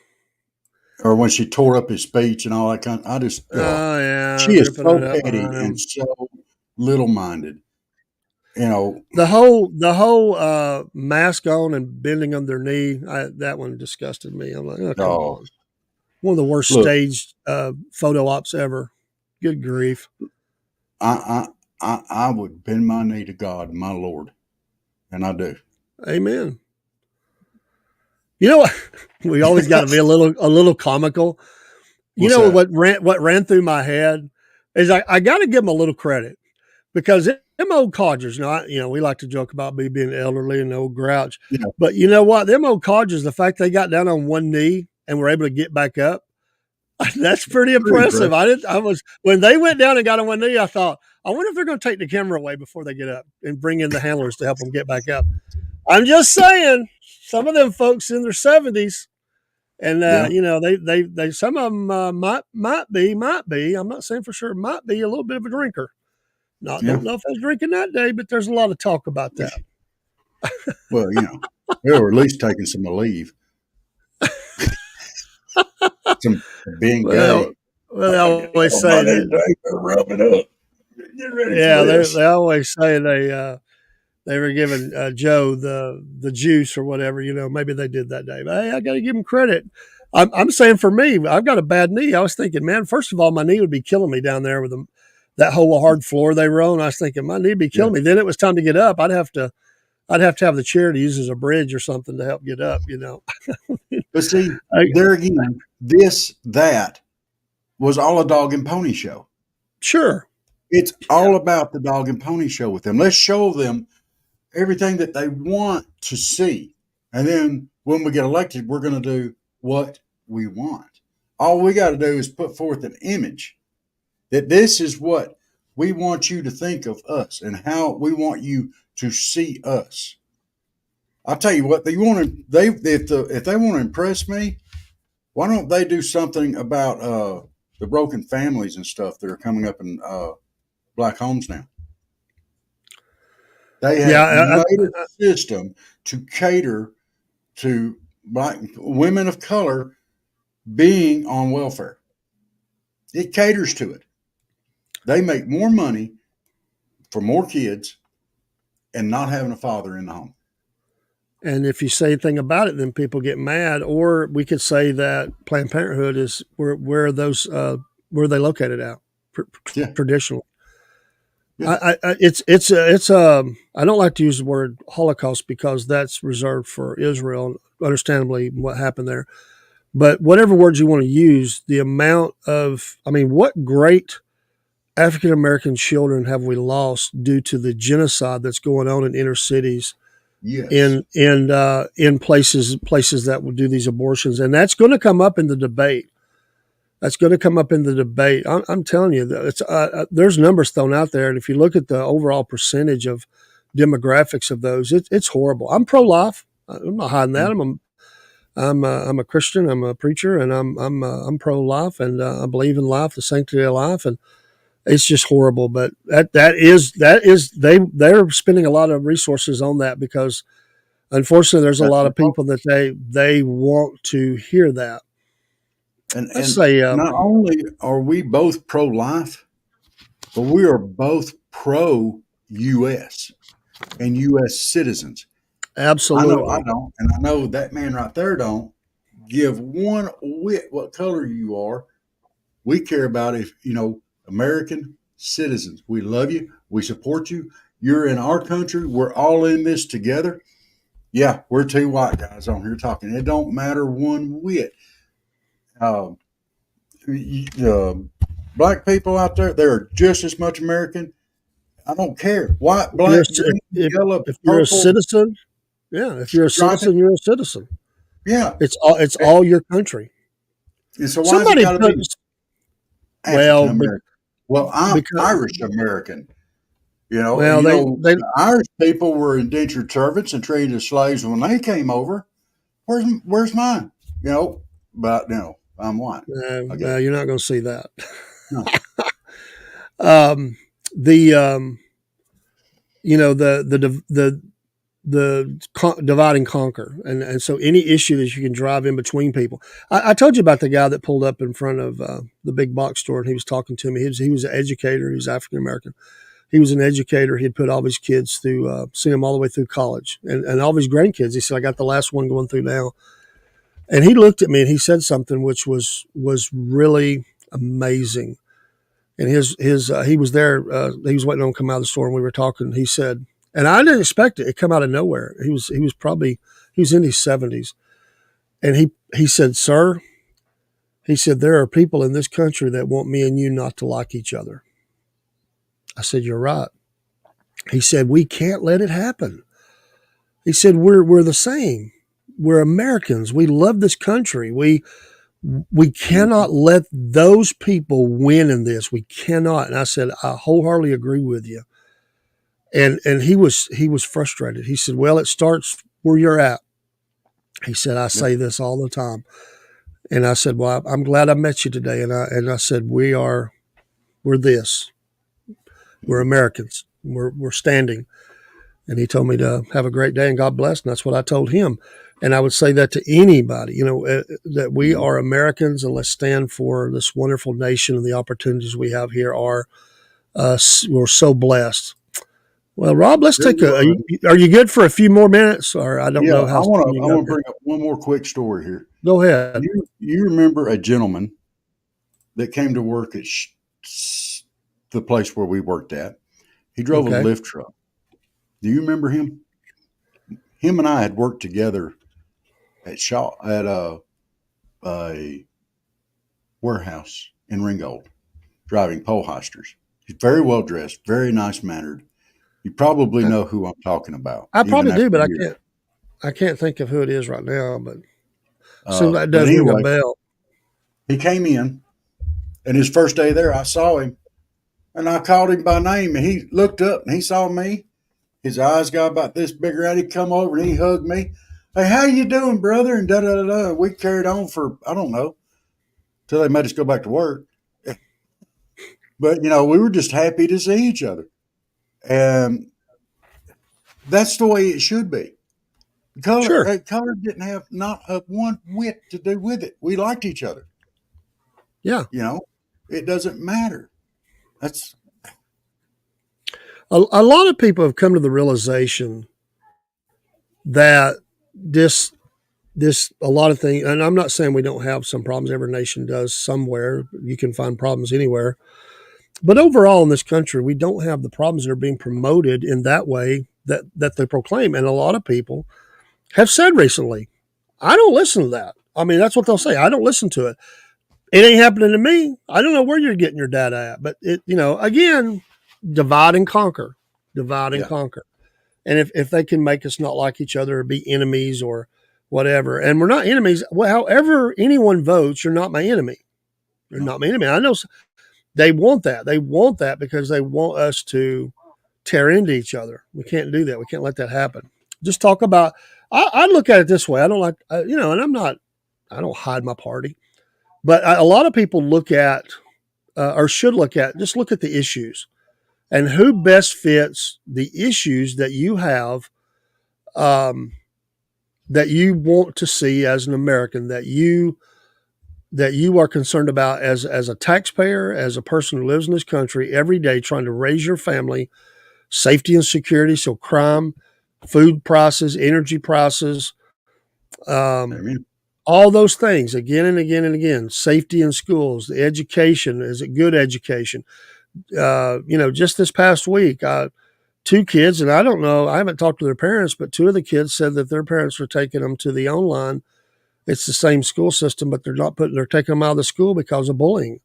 Or when she tore up his speech and all that kind of, I just, she is so petty and so little-minded. The whole mask on and bending on their knee, that one disgusted me. I'm like, come on. One of the worst staged photo ops ever. Good grief. I would bend my knee to God, my Lord, and I do. Amen. You know what? We always got to be a little comical. What ran through my head is I got to give them a little credit because them old codgers. We like to joke about me being elderly and old grouch, but you know what? Them old codgers, the fact they got down on one knee and were able to get back up, that's pretty impressive. When they went down and got on one knee, I thought, I wonder if they're going to take the camera away before they get up and bring in the handlers to help them get back up. I'm just saying, some of them folks in their 70s, and they some of them might be. I'm not saying for sure. Might be a little bit of a drinker. Don't know if I was drinking that day, but there's a lot of talk about that. Well, they were at least taking some leave. Some being well, gay. well, I they gotta get always on my say new that. diaper, rub it up. Get ready for Yeah, this. they always say they were giving Joe the juice or whatever. Maybe they did that day. But hey, I got to give him credit. I'm saying for me, I've got a bad knee. I was thinking, man, first of all, my knee would be killing me down there with that whole hard floor they were on. I was thinking my knee would be Yeah. killing me. Then it was time to get up. I'd have to have the chair to use as a bridge or something to help get up. But see, I, there again, that was all a dog and pony show. sure. It's Yeah. all about the dog and pony show with them. Let's show them everything that they want to see. And then when we get elected, we're going to do what we want. All we got to do is put forth an image that this is what we want you to think of us and how we want you to see us. I'll tell you what, if they want to impress me, why don't they do something about the broken families and stuff that are coming up in black homes now? They Yeah. have made a system to cater to black women of color being on welfare. It caters to it. They make more money for more kids and not having a father in the home. And if you say anything about it, then people get mad. Or we could say that Planned Parenthood is where those where are they located at Yeah, traditionally. yeah, I don't like to use the word Holocaust because that's reserved for Israel. Understandably, what happened there, but whatever words you want to use, the amount of what great African American children have we lost due to the genocide that's going on in inner cities yes, in places that will do these abortions, and that's going to come up in the debate. That's going to come up in the debate. I'm telling you, there's numbers thrown out there, and if you look at the overall percentage of demographics of those, it's horrible. I'm pro-life. I'm not hiding that. I'm a Christian. I'm a preacher, and I'm pro-life, and I believe in life, the sanctity of life, and it's just horrible. But that is they're spending a lot of resources on that because unfortunately, there's a that's lot their of fault. people that they want to hear that. Let's And say, not only are we both pro life, but we are both pro U.S. and U.S. citizens. I know I absolutely. don't, and I know that man right there don't give one whit what color you are. We care about if American citizens. We love you. We support you. You're in our country. We're all in this together. Yeah, we're two white guys on here talking. It don't matter one whit. Uh, black people out there, they're just as much American. I don't care. White, If you're black, green, yellow, if you're a purple, citizen, yeah, if you're a striping. citizen, you're a citizen. Yeah. It's all your country. And so why has it Somebody got to put be African well, American? Well, I'm because Irish American. well they The Irish people were indentured servants and treated as slaves when they came over. Where's mine? But I'm white. I guess you're not going to see that. no. um, the the divide and conquer, and so any issue that you can drive in between people. I told you about the guy that pulled up in front of the big box store, and he was talking to me. He was an educator. He was African American. He was an educator. He'd put all his kids through, seen them all the way through college, and all of his grandkids. He said, "I got the last one going through now." And he looked at me and he said something which was really amazing. And he was there. He was waiting on to come out of the store, and we were talking. He said, and I didn't expect it. It come out of nowhere. He was in his 70s, and he said, "Sir," he said, "there are people in this country that want me and you not to like each other." I said, "You're right." He said, "We can't let it happen." He said, "We're the same. We're Americans. We love this country. We cannot let those people win in this. We cannot." And I said, "I wholeheartedly agree with you." And he was frustrated. He said, "Well, it starts where you're at." He said, "I Yep. say this all the time." And I said, "Well, I'm glad I met you today." And I said, we're this. We're Americans. We're standing." And he told me to have a great day and God bless. And that's what I told him. And I would say that to anybody, that we Mm-hmm. are Americans and let's stand for this wonderful nation and the opportunities we have here we're so blessed. Well, Rob, let's There take was, are you good for a few more minutes or I don't yeah. know how I want soon to. you I got want to there. bring up one more quick story here. Go ahead. You remember a gentleman that came to work at the place where we worked at? He drove a Okay. lift truck. Do you remember him? Him and I had worked together at a warehouse in Ringgold, driving pole hoisters. He's very well dressed, very nice mannered. You probably know who I'm talking about, I even probably do, after but years. I can't think of who it is right now, but seems like it But does ring a anyway, bell. he came in, and his first day there, I saw him, and I called him by name, and he looked up and he saw me. His eyes got about this big around. He come over and he hugged me. Hey, how you doing, brother? And da da da da. We carried on for I don't know till they made us go back to work. But we were just happy to see each other, and that's the way it should be. Sure. Color didn't have not a one whit to do with it. We liked each other. Yeah. You know, it doesn't matter. That's A lot of people have come to the realization that this a lot of things, and I'm not saying we don't have some problems. Every nation does somewhere. You can find problems anywhere. But overall in this country, we don't have the problems that are being promoted in that way that they proclaim. And a lot of people have said recently, I don't listen to that. I mean, that's what they'll say. I don't listen to it. It ain't happening to me. I don't know where you're getting your data at. But again, divide and conquer. Divide and yeah, conquer. And if they can make us not like each other or be enemies or whatever, and we're not enemies, well, however anyone votes, you're not my enemy. You're no, not my enemy. I know they want that. They want that because they want us to tear into each other. We can't do that. We can't let that happen. Just talk about. I look at it this way. I don't like, and I'm not. I don't hide my party, but a lot of people look at or should look at. Just look at the issues and who best fits the issues that you have, that you want to see as an American, that you are concerned about as a taxpayer, as a person who lives in this country every day trying to raise your family, safety and security, so crime, food prices, energy prices, I um, mean, all those things again and again and again. Safety in schools, the education, is it good education? Just this past week, two kids, and I don't know, I haven't talked to their parents, but two of the kids said that their parents were taking them to the online. It's the same school system, but they're taking them out of the school because of bullying.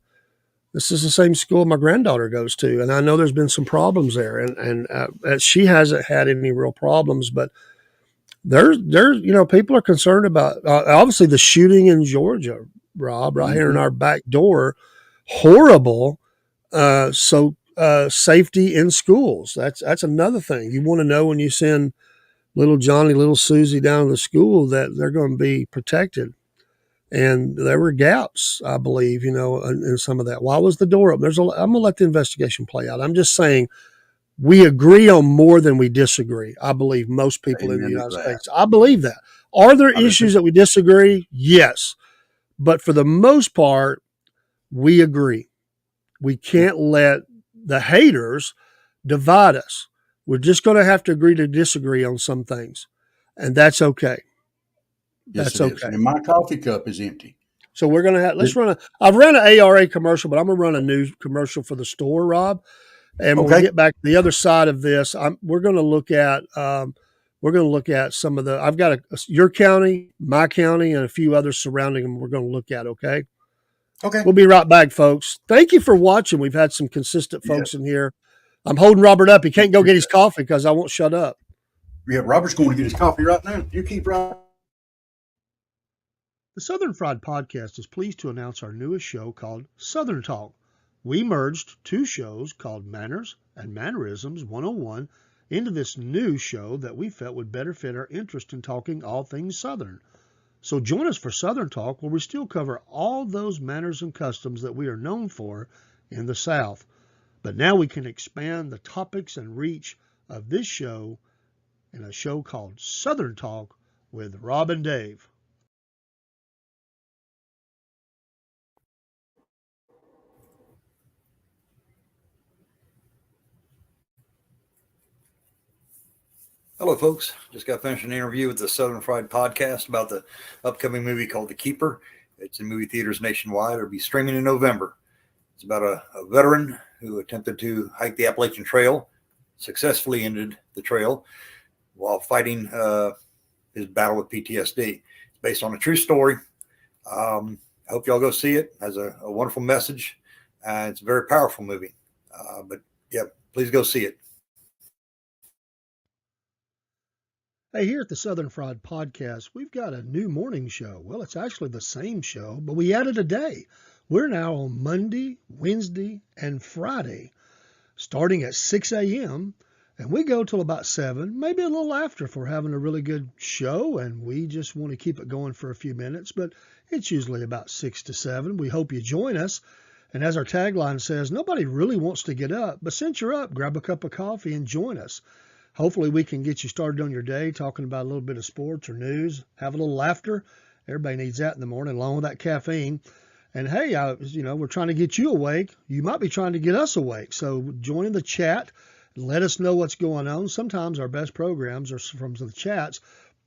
This is the same school my granddaughter goes to, and I know there's been some problems there, and she hasn't had any real problems, but there's people are concerned about obviously the shooting in Georgia, Rob, right here in mm-hmm. our back door, horrible. Safety in schools, that's another thing you want to know when you send little Johnny, little Susie down to the school that they're going to be protected. And there were gaps, I believe, in some of that. Why was the door open? I'm going to let the investigation play out. I'm just saying we agree on more than we disagree. I believe most people in the Amen to United that. States. I believe that. Are there I do too. issues that we disagree? Yes. But for the most part, we agree. We Yeah. can't let the haters divide us. We're just going to have to agree to disagree on some things. And that's okay. Yes, That's it is. okay. And my coffee cup is empty. So we're gonna have It- I've run an ARA commercial, but I'm gonna run a new commercial for the store, Rob. And when we okay. get back to the other side of this, we're gonna look at some of the I've got your county, my county, and a few others surrounding them. We're gonna look at. Okay, Okay. we'll be right back, folks. Thank you for watching. We've had some consistent Yeah. folks in here. I'm holding Robert up. He can't go get his coffee because I won't shut up. Yeah. Robert's going to get his coffee right now. You keep right. The Southern Fried Podcast is pleased to announce our newest show called Southern Talk. We merged two shows called Manners and Mannerisms 101 into this new show that we felt would better fit our interest in talking all things Southern. So join us for Southern Talk, where we still cover all those manners and customs that we are known for in the South. But now we can expand the topics and reach of this show in a show called Southern Talk with Rob and Dave. Hello, folks. Just got finished an interview with the Southern Fried podcast about the upcoming movie called The Keeper. It's in movie theaters nationwide. It'll be streaming in November. It's about a veteran who attempted to hike the Appalachian Trail, successfully ended the trail while fighting his battle with PTSD. It's based on a true story. I hope y'all go see it. It has a wonderful message. It's a very powerful movie. But yeah, please go see it. Hey, here at the Southern Fried Podcast, we've got a new morning show. Well, it's actually the same show, but we added a day. We're now on Monday, Wednesday, and Friday, starting at 6 a.m., and we go till about 7, maybe a little after if we're having a really good show, and we just want to keep it going for a few minutes, but it's usually about 6 to 7. We hope you join us. And as our tagline says, nobody really wants to get up, but since you're up, grab a cup of coffee and join us. Hopefully we can get you started on your day talking about a little bit of sports or news, have a little laughter. Everybody needs that in the morning, along with that caffeine. And hey, we're trying to get you awake. You might be trying to get us awake. So join the chat. Let us know what's going on. Sometimes our best programs are from the chats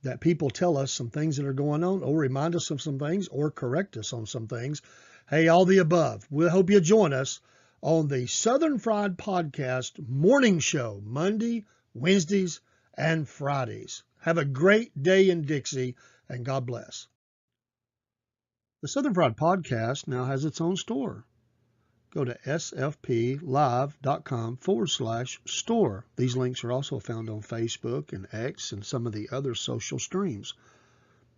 that people tell us some things that are going on or remind us of some things or correct us on some things. Hey, all the above. We hope you join us on the Southern Fried Podcast morning show, Monday, Wednesdays, and Fridays. Have a great day in Dixie, and God bless. The Southern Fried Podcast now has its own store. Go to sfplive.com/store. These links are also found on Facebook and X and some of the other social streams.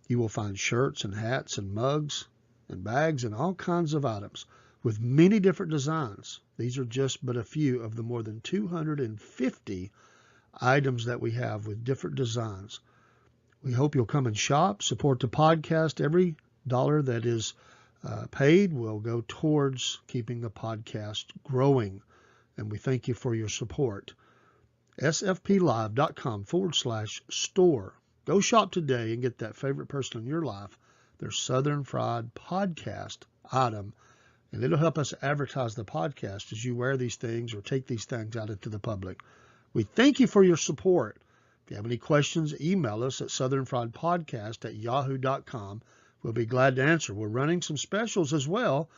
You will find shirts and hats and mugs and bags and all kinds of items with many different designs. These are just but a few of the more than 250 items that we have with different designs. We hope you'll come and shop, support the podcast. Every dollar that is paid will go towards keeping the podcast growing, and we thank you for your support. sfplive.com/store. Go shop today and get that favorite person in your life, their Southern Fried Podcast item, and it'll help us advertise the podcast as you wear these things or take these things out into the public. We thank you for your support. If you have any questions, email us at southernfriedpodcast@yahoo.com. We'll be glad to answer. We're running some specials as well,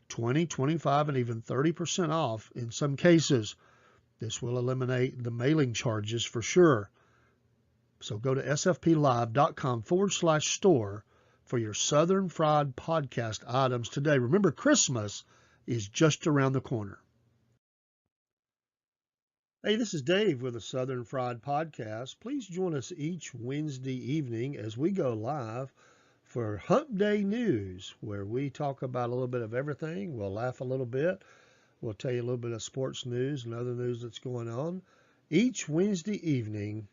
20, 25, and even 30% off in some cases. This will eliminate the mailing charges for sure. So go to sfplive.com/store for your Southern Fried Podcast items today. Remember, Christmas is just around the corner. Hey, this is Dave with the Southern Fried Podcast. Please join us each Wednesday evening as we go live for Hump Day News, where we talk about a little bit of everything. We'll laugh a little bit. We'll tell you a little bit of sports news and other news that's going on. Each Wednesday evening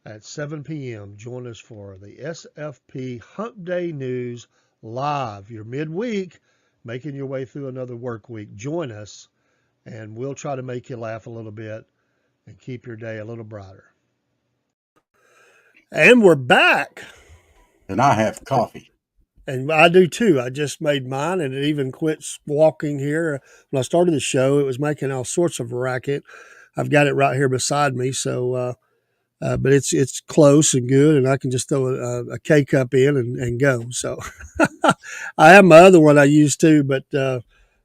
at 7 p.m., join us for the SFP Hump Day News live. You're midweek, making your way through another work week. Join us, and we'll try to make you laugh a little bit and keep your day a little brighter. And we're back. And I have coffee. And I do too. I just made mine, and it even quit walking here. When I started the show, it was making all sorts of racket. I've got it right here beside me, so but it's close and good, and I can just throw a K-cup in and go. So I have my other one I use too, but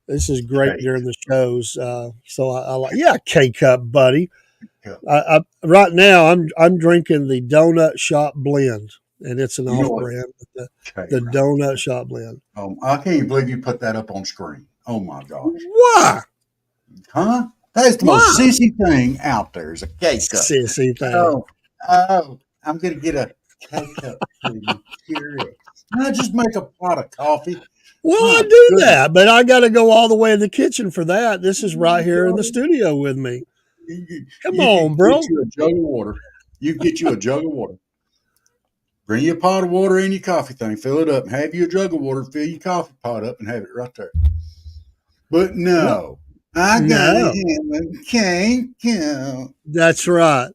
this is great during the shows. So I like, K-cup, buddy. Yeah. Right now I'm drinking the Donut Shop Blend, and it's an off-brand. The Donut Shop Blend. I can't even believe you put that up on screen. Oh my gosh! Why? Huh? That's the most sissy thing out there is a K-cup. Sissy thing. Oh, I'm gonna get a K-cup for you. Curious. I just make a pot of coffee. Well, I do that, but I got to go all the way in the kitchen for that. This is right here in the studio with me. Come on, bro. Get you a jug of water. You get you a jug of water. Bring you a pot of water in your coffee thing. Fill it up. Have you a jug of water. Fill your coffee pot up and have it right there. But no, I got him a K-cup. That's right.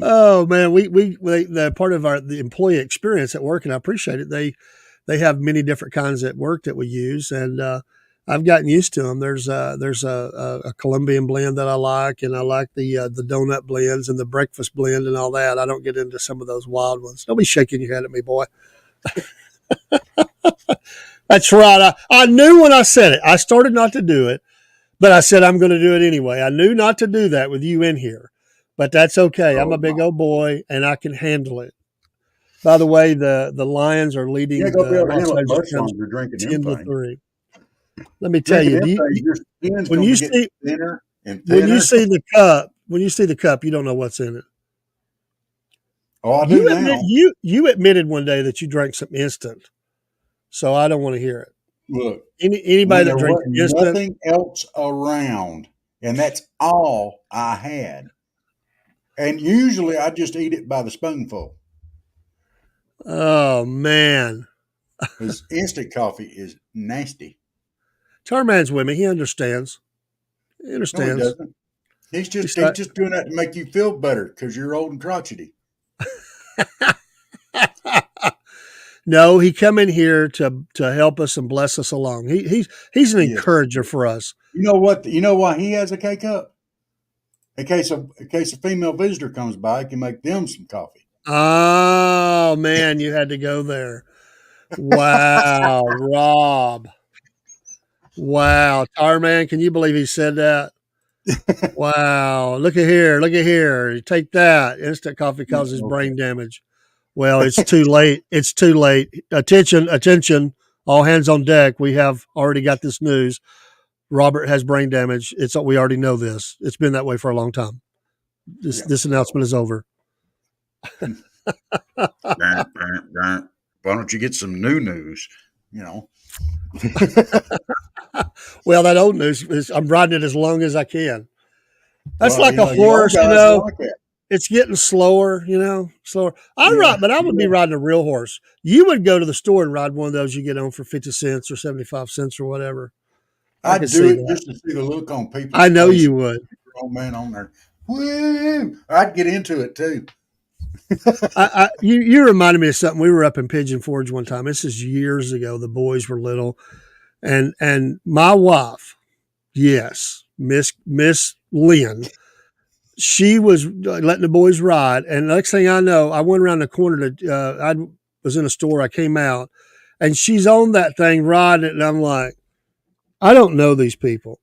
Oh man, we the part of the employee experience at work, and I appreciate it. They have many different kinds at work that we use, and I've gotten used to them. There's a Colombian blend that I like, and I like the donut blends and the breakfast blend and all that. I don't get into some of those wild ones. Don't be shaking your head at me, boy. That's right. I knew when I said it. I started not to do it, but I said I'm going to do it anyway. I knew not to do that with you in here, but that's okay. I'm Oh, a big old boy, and I can handle it. By the way, the Lions are you ain't leading gonna be the able to Los handle it Angeles much Rams longer drinking them 10 to things. 3. Let me tell Drinking you, them things, your skin's when gonna you be getting see thinner and when you thinner. see the cup, you don't know what's in it. Oh, I do now. You admitted one day that you drank some instant, so I don't want to hear it. Look, Anybody when that there drinks wasn't instant, nothing else around, and that's all I had. And usually I just eat it by the spoonful. oh man, Because instant coffee is nasty. Tarman's with me. He understands. He No, he understands. doesn't. He's He's just doing that to make you feel better because you're old and crotchety. No, he come in here to help us and bless us along. He's an Yes. encourager for us. You know what? You know why he has a K cup? In case a female visitor comes by, he can make them some coffee. Oh man, you had to go there. Wow, Rob. Wow, Tarman, can you believe he said that? Wow, look at here, look at here. You take that. Instant coffee causes Okay. brain damage. Well, it's too late. It's too late. Attention, attention. All hands on deck. We have already got this news. Robert has brain damage. We already know this. It's been that way for a long time. Yeah. This announcement is over. Why don't you get some new news? You know. Well, that old news is I'm riding it as long as I can. That's Well, like a you old horse, guys like that. It's getting slower, slower. Yeah, But I would be riding a real horse. You would go to the store and ride one of those you get on for 50 cents or 75 cents or whatever. I I'd could do see it that. just to see the look on people's I know faces. you would. Old man on there. Woo! I'd get into it too. You reminded me of something. We were up in Pigeon Forge one time. This is years ago. The boys were little, and my wife, yes, Miss Lynn, she was letting the boys ride. And next thing I know, I went around the corner to I was in a store. I came out, and she's on that thing riding it, and I'm like, I don't know these people.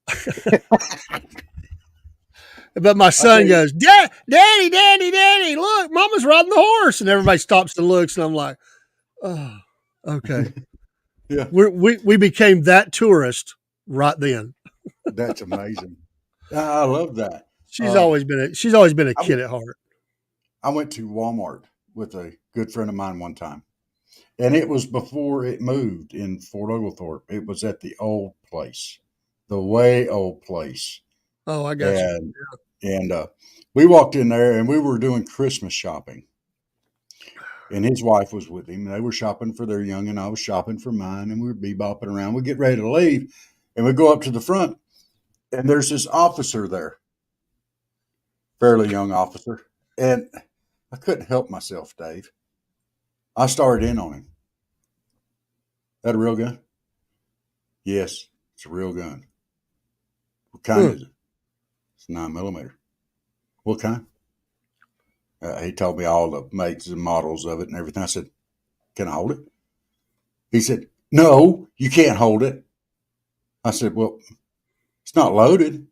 But my son goes, Daddy, look, Mama's riding the horse. And everybody stops and looks. And I'm like, oh, okay. Yeah. We became that tourist right then. That's amazing. I love that. She's always been a kid at heart. I went to Walmart with a good friend of mine one time. And it was before it moved in Fort Oglethorpe. It was at the old place, the way old place. Oh, I got you. And we walked in there and we were doing Christmas shopping. And his wife was with him. They were shopping for their young, and I was shopping for mine. And we were bebopping around. We get ready to leave, and we go up to the front, and there's this officer there, fairly young officer. And I couldn't help myself, Dave. I started in on him. That a real gun? Yes, it's a real gun. What kind is it? It's 9mm. What kind? He told me all the makes and models of it and everything. I said, can I hold it? He said, no, you can't hold it. I said, well, it's not loaded.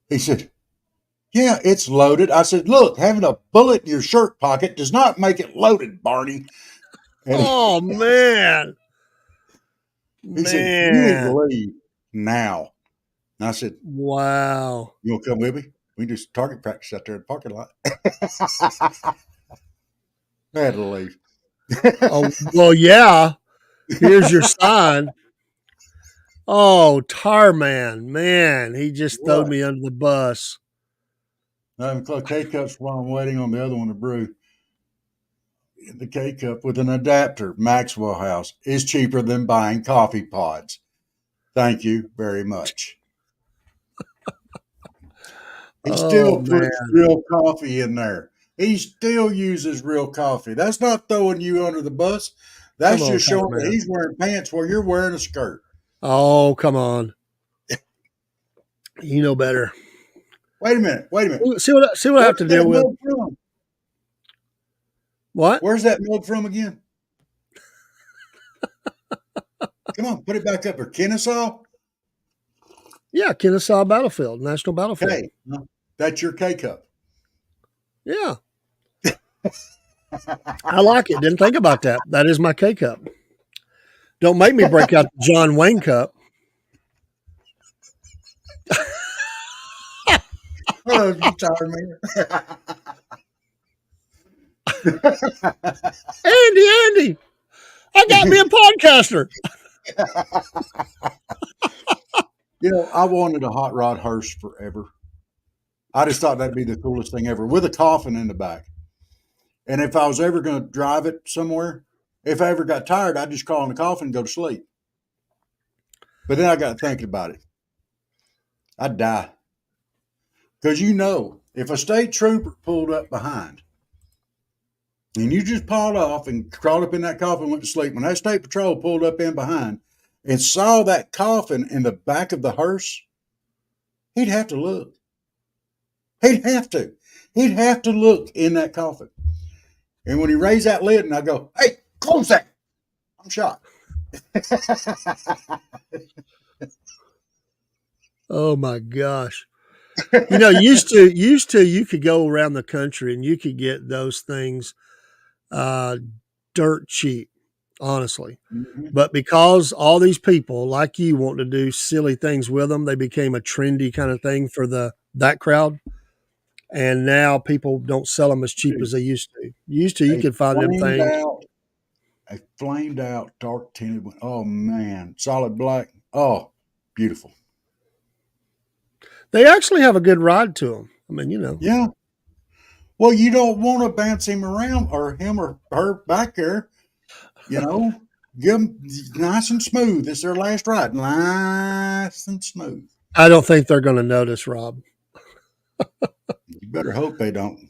He said, yeah, it's loaded. I said, look, having a bullet in your shirt pocket does not make it loaded, Barney. And oh, man. He said, you need to leave now. And I said, wow. You want to come with me? We can do some target practice out there in the parking lot. I had to leave. Oh, well, yeah. Here's your sign. Oh, Tarman, man, he just throwed me under the bus. I'm K-Cups while I'm waiting on the other one to brew. The K-Cup with an adapter, Maxwell House, is cheaper than buying coffee pods. Thank you very much. He still puts real coffee in there. He still uses real coffee. That's not throwing you under the bus. That's just showing that he's wearing pants where you're wearing a skirt. Oh, come on. You know better. Wait a minute. See what I have to deal with. From? What? Where's that mug from again? Come on, put it back up there. Kennesaw? Yeah, Kennesaw Battlefield, National Battlefield. K. That's your K cup. Yeah. I like it. Didn't think about that. That is my K cup. Don't make me break out the John Wayne cup. Oh, you tired, man. Andy, I got me a podcaster. I wanted a hot rod hearse forever. I just thought that'd be the coolest thing ever, with a coffin in the back. And if I was ever going to drive it somewhere, if I ever got tired, I'd just crawl in the coffin and go to sleep. But then I got thinking about it. I'd die. Because if a state trooper pulled up behind and you just pawed off and crawled up in that coffin and went to sleep, when that state patrol pulled up in behind and saw that coffin in the back of the hearse, he'd have to look. He'd have to look in that coffin. And when he raised that lid and I go, hey, close that, I'm shot. Oh my gosh. Used to you could go around the country and you could get those things dirt cheap, honestly. Mm-hmm. But because all these people like you want to do silly things with them, they became a trendy kind of thing for that crowd. And now people don't sell them as cheap as they used to. You could find them things. A flamed out, dark tinted one. Oh man, solid black. Oh, beautiful. They actually have a good ride to them. I mean, Yeah. Well, you don't want to bounce him around or him or her back there. Give them nice and smooth. It's their last ride. Nice and smooth. I don't think they're going to notice, Rob. You better hope they don't.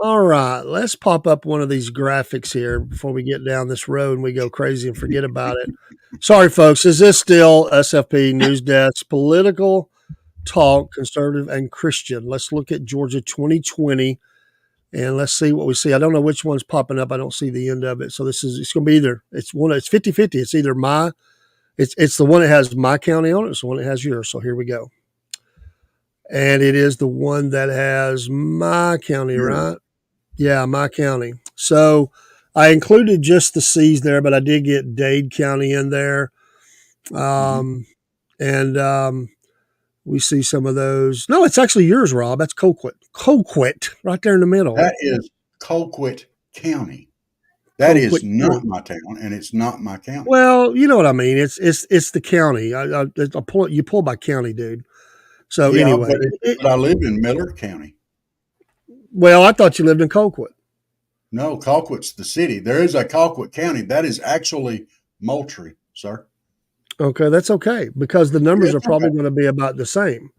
All right. Let's pop up one of these graphics here before we get down this road and we go crazy and forget about it. Sorry, folks. Is this still SFP News Desk Political Talk, Conservative and Christian? Let's look at Georgia 2020 and let's see what we see. I don't know which one's popping up. I don't see the end of it. So it's going to be either. It's 50-50. It's either it's the one that has my county on it. It's the one that has yours. So here we go. And it is the one that has my county, right? Yeah, my county. So I included just the C's there, but I did get Dade County in there. And we see some of those. No, it's actually yours, Rob. That's Colquitt. Colquitt, right there in the middle. That is Colquitt County. That Colquitt is not my town, and it's not my county. Well, you know what I mean. It's the county. You pull by county, dude. So anyway. But I live in Miller County. Well, I thought you lived in Colquitt. No, Colquitt's the city. There is a Colquitt County. That is actually Moultrie, sir. Okay, that's okay, because the numbers are probably going to be about the same.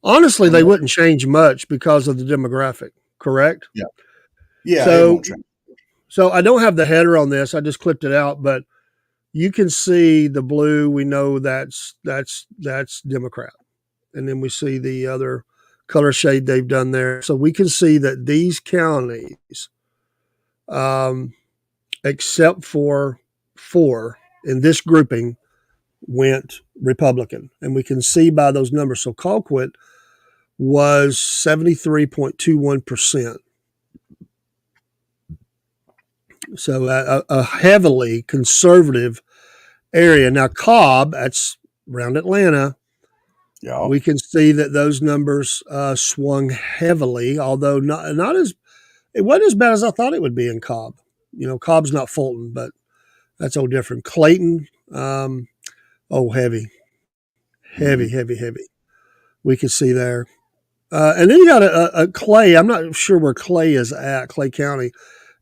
Honestly, they wouldn't change much because of the demographic, correct? Yeah. Yeah. So I don't have the header on this. I just clipped it out, but you can see the blue. We know that's Democrat. And then we see the other color shade they've done there. So we can see that these counties, except for 4 in this grouping, went Republican. And we can see by those numbers. So Colquitt was 73.21%. So a heavily conservative area. Now Cobb, that's around Atlanta. Yeah. We can see that those numbers swung heavily, although not as it wasn't as bad as I thought it would be in Cobb. Cobb's not Fulton, but that's all different. Clayton, heavy. We can see there. And then you got a Clay. I'm not sure where Clay is at, Clay County.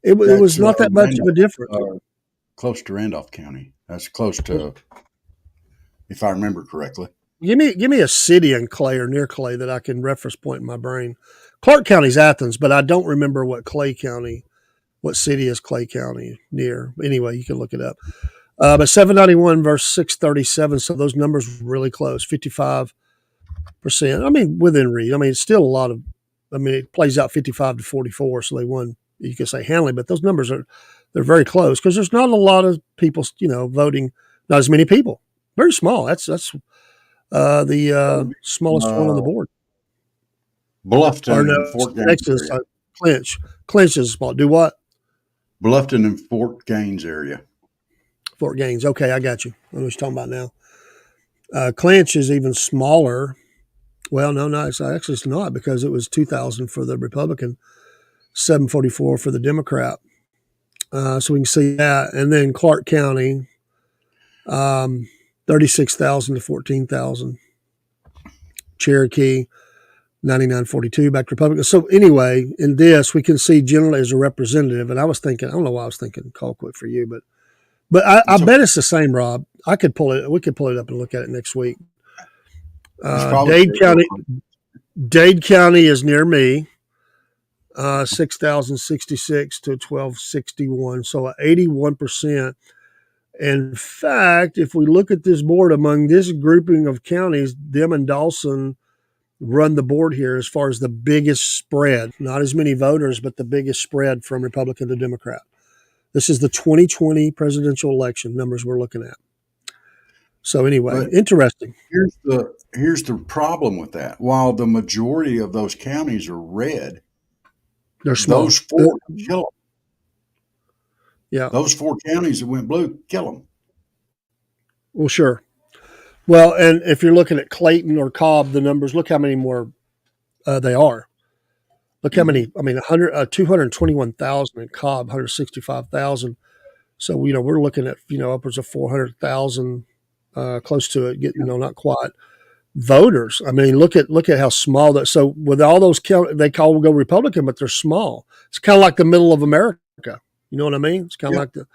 It was not that much of a difference. Close to Randolph County. That's close to, if I remember correctly. Give me a city in Clay or near Clay that I can reference point in my brain. Clark County's Athens, but I don't remember what city is Clay County near. Anyway, you can look it up. But 791 versus 637, so those numbers were really close, 55%. I mean, within reach. I mean, it's still a lot of, I mean, it plays out 55 to 44, so they won, you could say handily, but those numbers they're very close because there's not a lot of people, voting, not as many people. Very small. That's the smallest one on the board. Bluffton and Fort Gaines Texas, area. Clinch is small. Do what? Bluffton and Fort Gaines area. Fort Gaines. Okay, I got you. I know what you're talking about now. Clinch is even smaller. Well, no, it's not because it was 2,000 for the Republican, 744 for the Democrat. So we can see that. And then Clark County, 36,000 to 14,000. Cherokee, 9942 back to Republican. So anyway, in this, we can see generally as a representative. And I was thinking, I don't know why I was thinking Colquitt for you, but I bet it's the same, Rob. We could pull it up and look at it next week. Dade County is near me, 6,066 to 1,261, so 81%. In fact, if we look at this board among this grouping of counties, them and Dawson run the board here as far as the biggest spread. Not as many voters, but the biggest spread from Republican to Democrat. This is the 2020 presidential election numbers we're looking at. So anyway, interesting. Here's the problem with that. While the majority of those counties are red, they're small. Those four kill them. Yeah. Those 4 counties that went blue, kill them. Well, sure. Well, and if you're looking at Clayton or Cobb, the numbers, look how many more they are. Look how many, 221,000 in Cobb, 165,000. So, we're looking at, upwards of 400,000, close to it, not quite, voters. I mean, look at how small that. So with all those they go Republican, but they're small. It's kind of like the middle of America. You know what I mean? It's kind of like the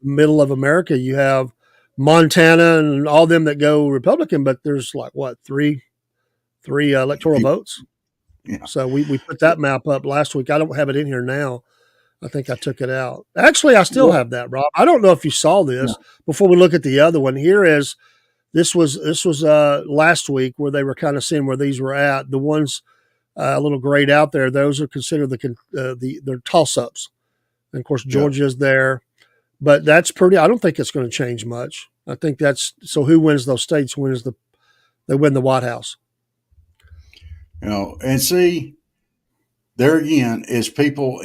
middle of America. You have Montana and all them that go Republican, but there's like three electoral votes. Yeah. So we put that map up last week. I don't have it in here now. I think I took it out. Actually, I still have that, Rob. I don't know if you saw this before we look at the other one. This was last week where they were kind of seeing where these were at. The ones a little grayed out there, those are considered they're toss-ups. And of course, Georgia's there, but that's pretty. I don't think it's going to change much. I think so. Who wins those states? They win the White House. And see, there again is people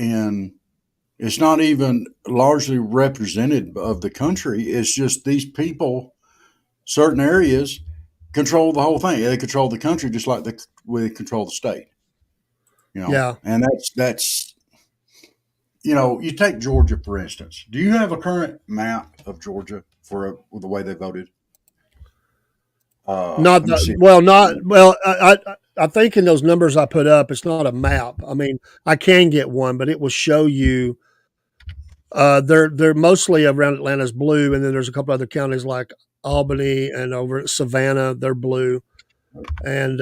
it's not even largely representative of the country. It's just these people, certain areas control the whole thing. They control the country just like we control the state. And that's you take Georgia, for instance. Do you have a current map of Georgia for the way they voted? I think in those numbers I put up, it's not a map. I mean, I can get one, but it will show you. They're mostly around Atlanta's blue, and then there's a couple other counties like Albany and over at Savannah, they're blue, and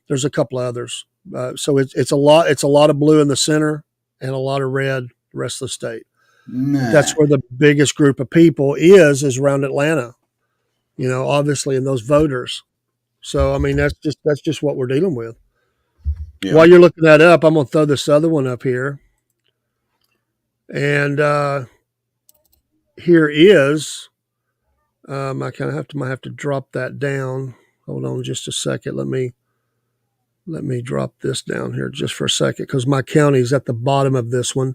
there's a couple others. So it's a lot of blue in the center and a lot of red the rest of the state. Nah. That's where the biggest group of people is around Atlanta. Obviously, in those voters. So I mean, that's just what we're dealing with. Yeah. While you're looking that up, I'm gonna throw this other one up here. And here is, I kind of might have to drop that down. Hold on just a second. Let me drop this down here just for a second because my county is at the bottom of this one.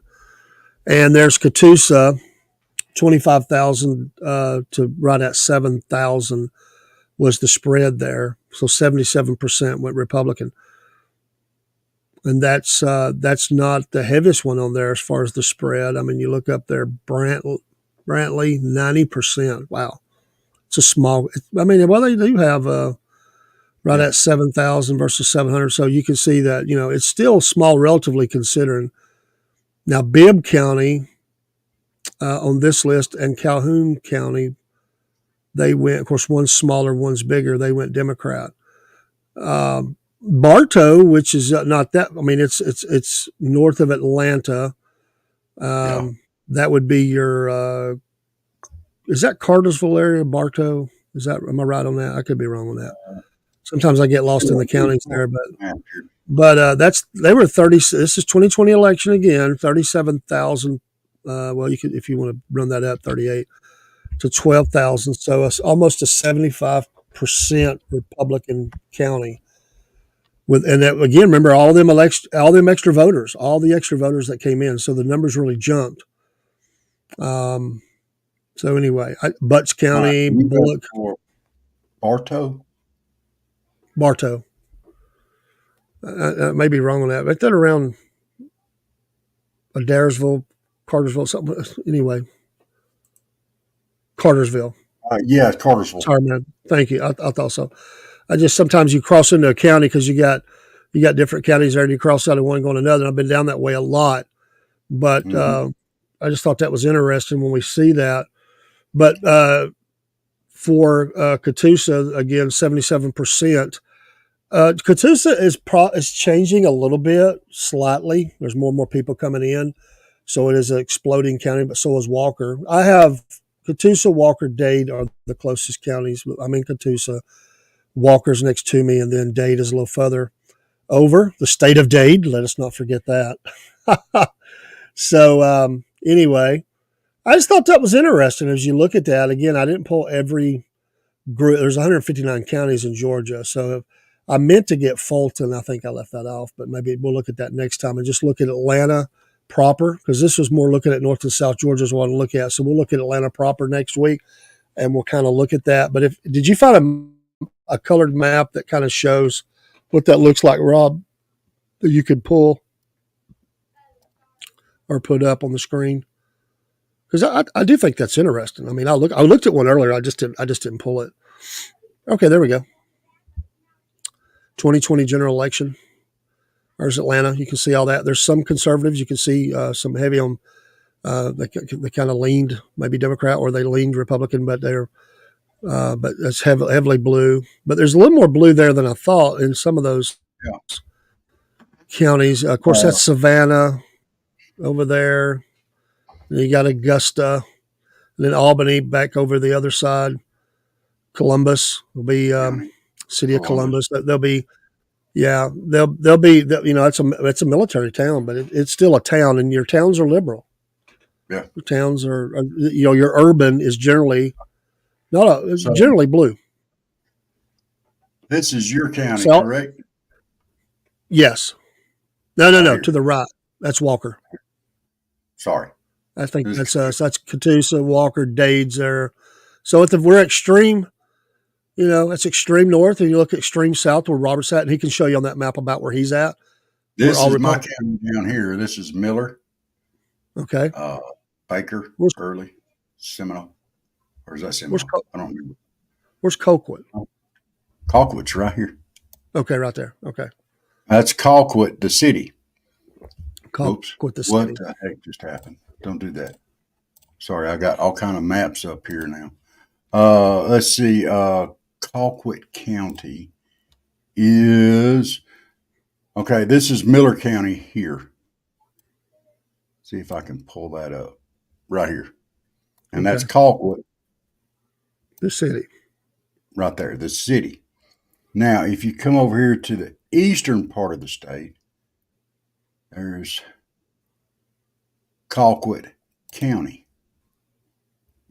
And there's Catoosa, 25,000 to right at 7,000 was the spread there. So 77% went Republican. And that's not the heaviest one on there as far as the spread. I mean, you look up there, Brantley, 90%. Wow. It's a small, they do have right at 7,000 versus 700. So you can see that, it's still small relatively considering. Now, Bibb County on this list and Calhoun County, they went, of course, one's smaller, one's bigger. They went Democrat. Bartow, which is not that. I mean, it's north of Atlanta. That would be your. Is that Cartersville area, Bartow? Is that? Am I right on that? I could be wrong on that. Sometimes I get lost in the counties there, but they were 30. This is 2020 election again. 37,000. Well, you could if you want to run that up, 38 to 12,000. So it's almost a 75% Republican county. And that, again, remember all them extra voters, all the extra voters that came in. So the numbers really jumped. So anyway, Butts County, Bullock, Bartow. I may be wrong on that, but they're around Adairsville, Cartersville, something. Anyway, Cartersville. Yeah, Cartersville. Sorry, man. Thank you. I thought so. I just sometimes you cross into a county because you got different counties there, and you cross out of one going to another. And I've been down that way a lot, but I just thought that was interesting when we see that. But for Catoosa, again, 77%. Catoosa is changing a little bit, slightly. There's more and more people coming in, so it is an exploding county. But so is Walker. I have Catoosa, Walker, Dade are the closest counties. I'm in Catoosa. Walker's next to me, and then Dade is a little further over. The state of Dade. Let us not forget that. So anyway, I just thought that was interesting. As you look at that, again, I didn't pull every group. There's 159 counties in Georgia. So I meant to get Fulton. I think I left that off, but maybe we'll look at that next time and just look at Atlanta proper, because this was more looking at North and South Georgia is what I want to look at. So we'll look at Atlanta proper next week, and we'll kind of look at that. But did you find a colored map that kind of shows what that looks like, Rob, that you could pull or put up on the screen? Because I do think that's interesting. I mean, I looked at one earlier. I just didn't pull it. Okay, there we go. 2020 general election. There's Atlanta. You can see all that. There's some conservatives. You can see some heavy on. They kind of leaned maybe Democrat or they leaned Republican, but but it's heavily blue. But there's a little more blue there than I thought in some of those counties. Of course, that's Savannah over there. And you got Augusta, and then Albany back over the other side. Columbus will be city of Columbus. They'll be, they'll be. It's a military town, but it's still a town, and your towns are liberal. Yeah, your towns are your urban is generally generally blue. This is your county, correct? Yes. No. To the right, that's Walker. Sorry. I think that's Catoosa, Walker, Dade's there. So if we're extreme, that's extreme north, and you look extreme south where Robert's at, and he can show you on that map about where he's at. This is my county down here. This is Miller. Okay. Baker, Early, Seminole. Or is that Seminole? I don't remember. Where's Colquitt? Colquitt's right here. Okay, right there. Okay. That's Colquitt, the city. Colquitt, the city. What the heck just happened? Don't do that. Sorry, I got all kind of maps up here now. Let's see. Colquitt County is okay. This is Miller County here. See if I can pull that up right here, and that's Colquitt, the city, right there. The city. Now, if you come over here to the eastern part of the state, there's Colquitt County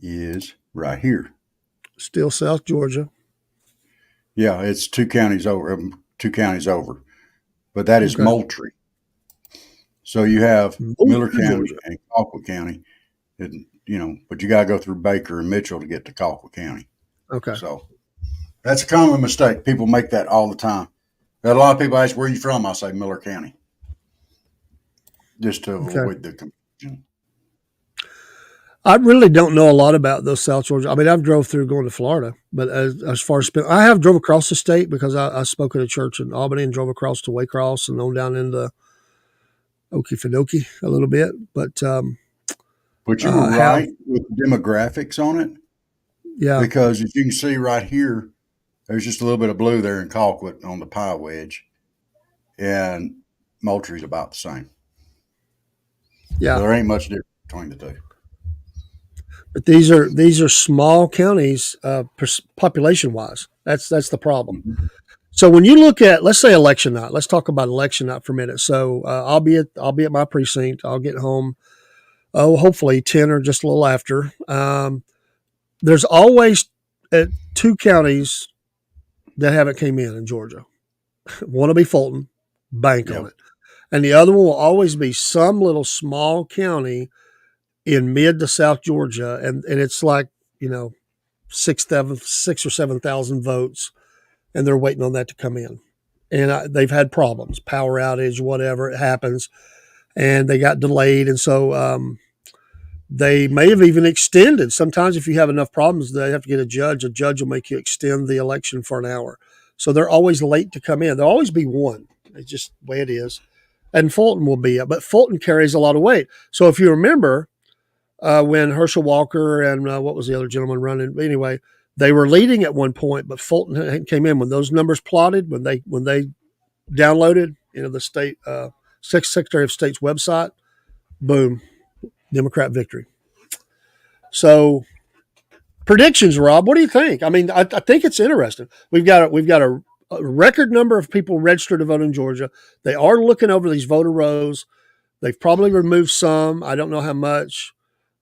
is right here. Still South Georgia. Yeah, it's two counties over, but that is Moultrie. So you have Miller County Georgia and Colquitt County, and but you got to go through Baker and Mitchell to get to Colquitt County. Okay. So that's a common mistake. People make that all the time. A lot of people ask, "Where are you from?" I say Miller County, just to avoid the confusion. I really don't know a lot about those South Georgia. I mean, I've drove through going to Florida, but as far as I have drove across the state because I spoke at a church in Albany and drove across to Waycross and on down into Okefenokee a little bit. But you were right with the demographics on it. Yeah. Because as you can see right here, there's just a little bit of blue there in Colquitt on the Pie Wedge. and Moultrie's about the same. Yeah, there ain't much difference between the two. but these are small counties, population wise. That's the problem. Mm-hmm. So when you look at, let's say, election night, let's talk about election night for a minute. So I'll be at my precinct. I'll get home, hopefully 10 or just a little after. There's always two counties that haven't came in Georgia. One will be Fulton, bank on it, and the other one will always be some little small county in mid to South Georgia, and it's like, 6 or 7,000 votes, and they're waiting on that to come in. And they've had problems, power outage, whatever, it happens, and they got delayed. And so they may have even extended. Sometimes if you have enough problems, they have to get a judge. A judge will make you extend the election for an hour. So they're always late to come in. There'll always be one. It's just the way it is. And Fulton will be it. But Fulton carries a lot of weight. So if you remember when Herschel Walker and what was the other gentleman running? Anyway, they were leading at one point, but Fulton came in when those numbers plotted, when they downloaded, the state Secretary of State's website. Boom, Democrat victory. So predictions, Rob. What do you think? I mean, I think it's interesting. We've got a record number of people registered to vote in Georgia. They are looking over these voter rolls. They've probably removed some. I don't know how much.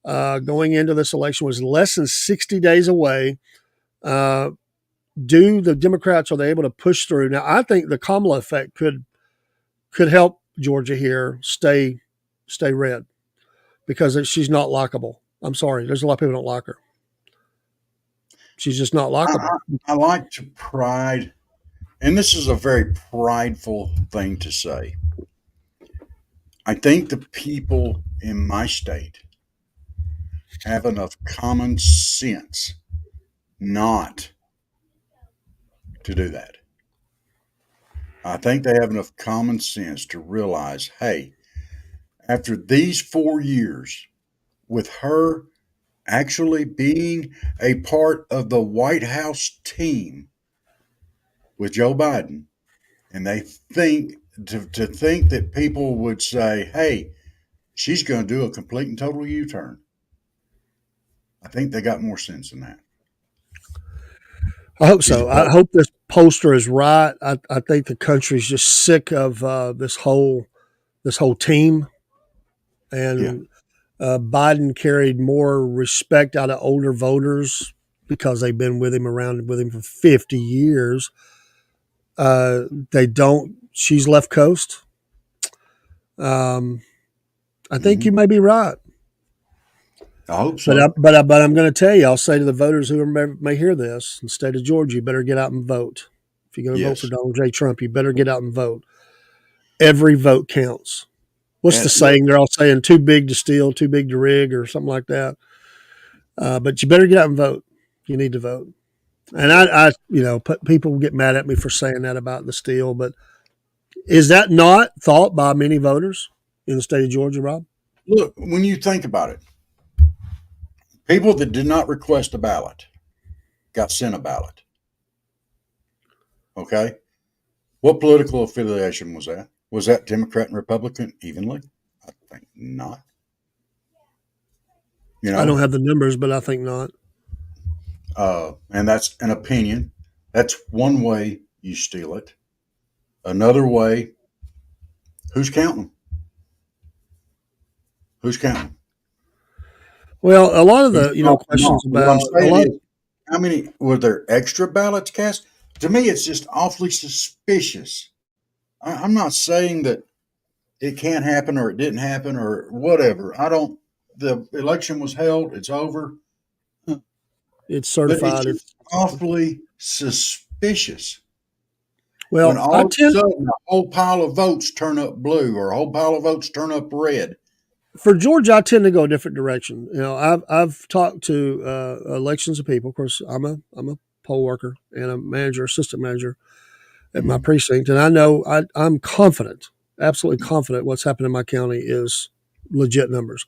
Going into this election was less than 60 days away. Do the Democrats, are they able to push through? Now, I think the Kamala effect could help Georgia here stay red, because she's not likable. I'm sorry. There's a lot of people who don't like her. She's just not likable. I like to pride, and this is a very prideful thing to say. I think the people in my state have enough common sense not to do that. I think they have enough common sense to realize, hey, after these 4 years, with her actually being a part of the White House team with Joe Biden, and they think to think that people would say, hey, she's going to do a complete and total U-turn. I think they got more sense than that. I hope so. I hope this pollster is right. I think the country's just sick of this whole team, and Biden carried more respect out of older voters because they've been around with him for 50 years. They don't. She's left coast. I think you may be right. I hope so. But I'm going to tell you, I'll say to the voters who may hear this, in the state of Georgia, you better get out and vote. If you're going to vote for Donald J. Trump, you better get out and vote. Every vote counts. What's the saying? They're all saying too big to steal, too big to rig, or something like that. But you better get out and vote. You need to vote. And I people get mad at me for saying that about the steal, but is that not thought by many voters in the state of Georgia, Rob? Look, when you think about it, people that did not request a ballot got sent a ballot. Okay? What political affiliation was that? Was that Democrat and Republican evenly? I think not. I don't have the numbers, but I think not. And that's an opinion. That's one way you steal it. Another way, who's counting? Who's counting? Well, a lot of the questions about how many were there extra ballots cast? To me, it's just awfully suspicious. I'm not saying that it can't happen or it didn't happen or whatever. The election was held. It's over. It's certified. But it's awfully suspicious. Well, when all of a sudden a whole pile of votes turn up blue or a whole pile of votes turn up red. For Georgia, I tend to go a different direction. I've talked to elections of people. Of course, I'm a poll worker and a assistant manager at my precinct, and I know I'm confident, absolutely confident, what's happened in my county is legit numbers.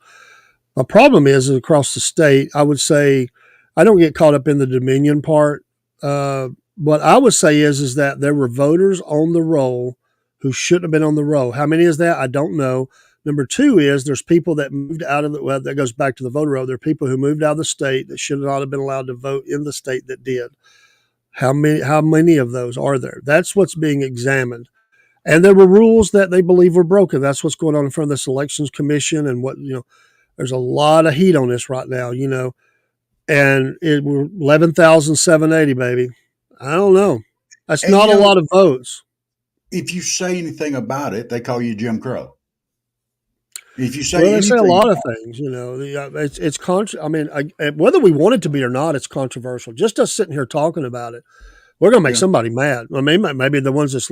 My problem is across the state. I would say I don't get caught up in the Dominion part. What I would say is that there were voters on the roll who shouldn't have been on the roll. How many is that? I don't know. Number two is there's people that moved out of the, well, that goes back to the voter roll. There are people who moved out of the state that should not have been allowed to vote in the state that did. How many of those are there? That's what's being examined. And there were rules that they believe were broken. That's what's going on in front of this elections commission. And there's a lot of heat on this right now, and it were 11,780, baby. I don't know. That's not a lot of votes. If you say anything about it, they call you Jim Crow. If you say they say a lot of things, it's I mean, whether we want it to be or not, it's controversial. Just us sitting here talking about it, we're going to make somebody mad. I mean, maybe the ones that,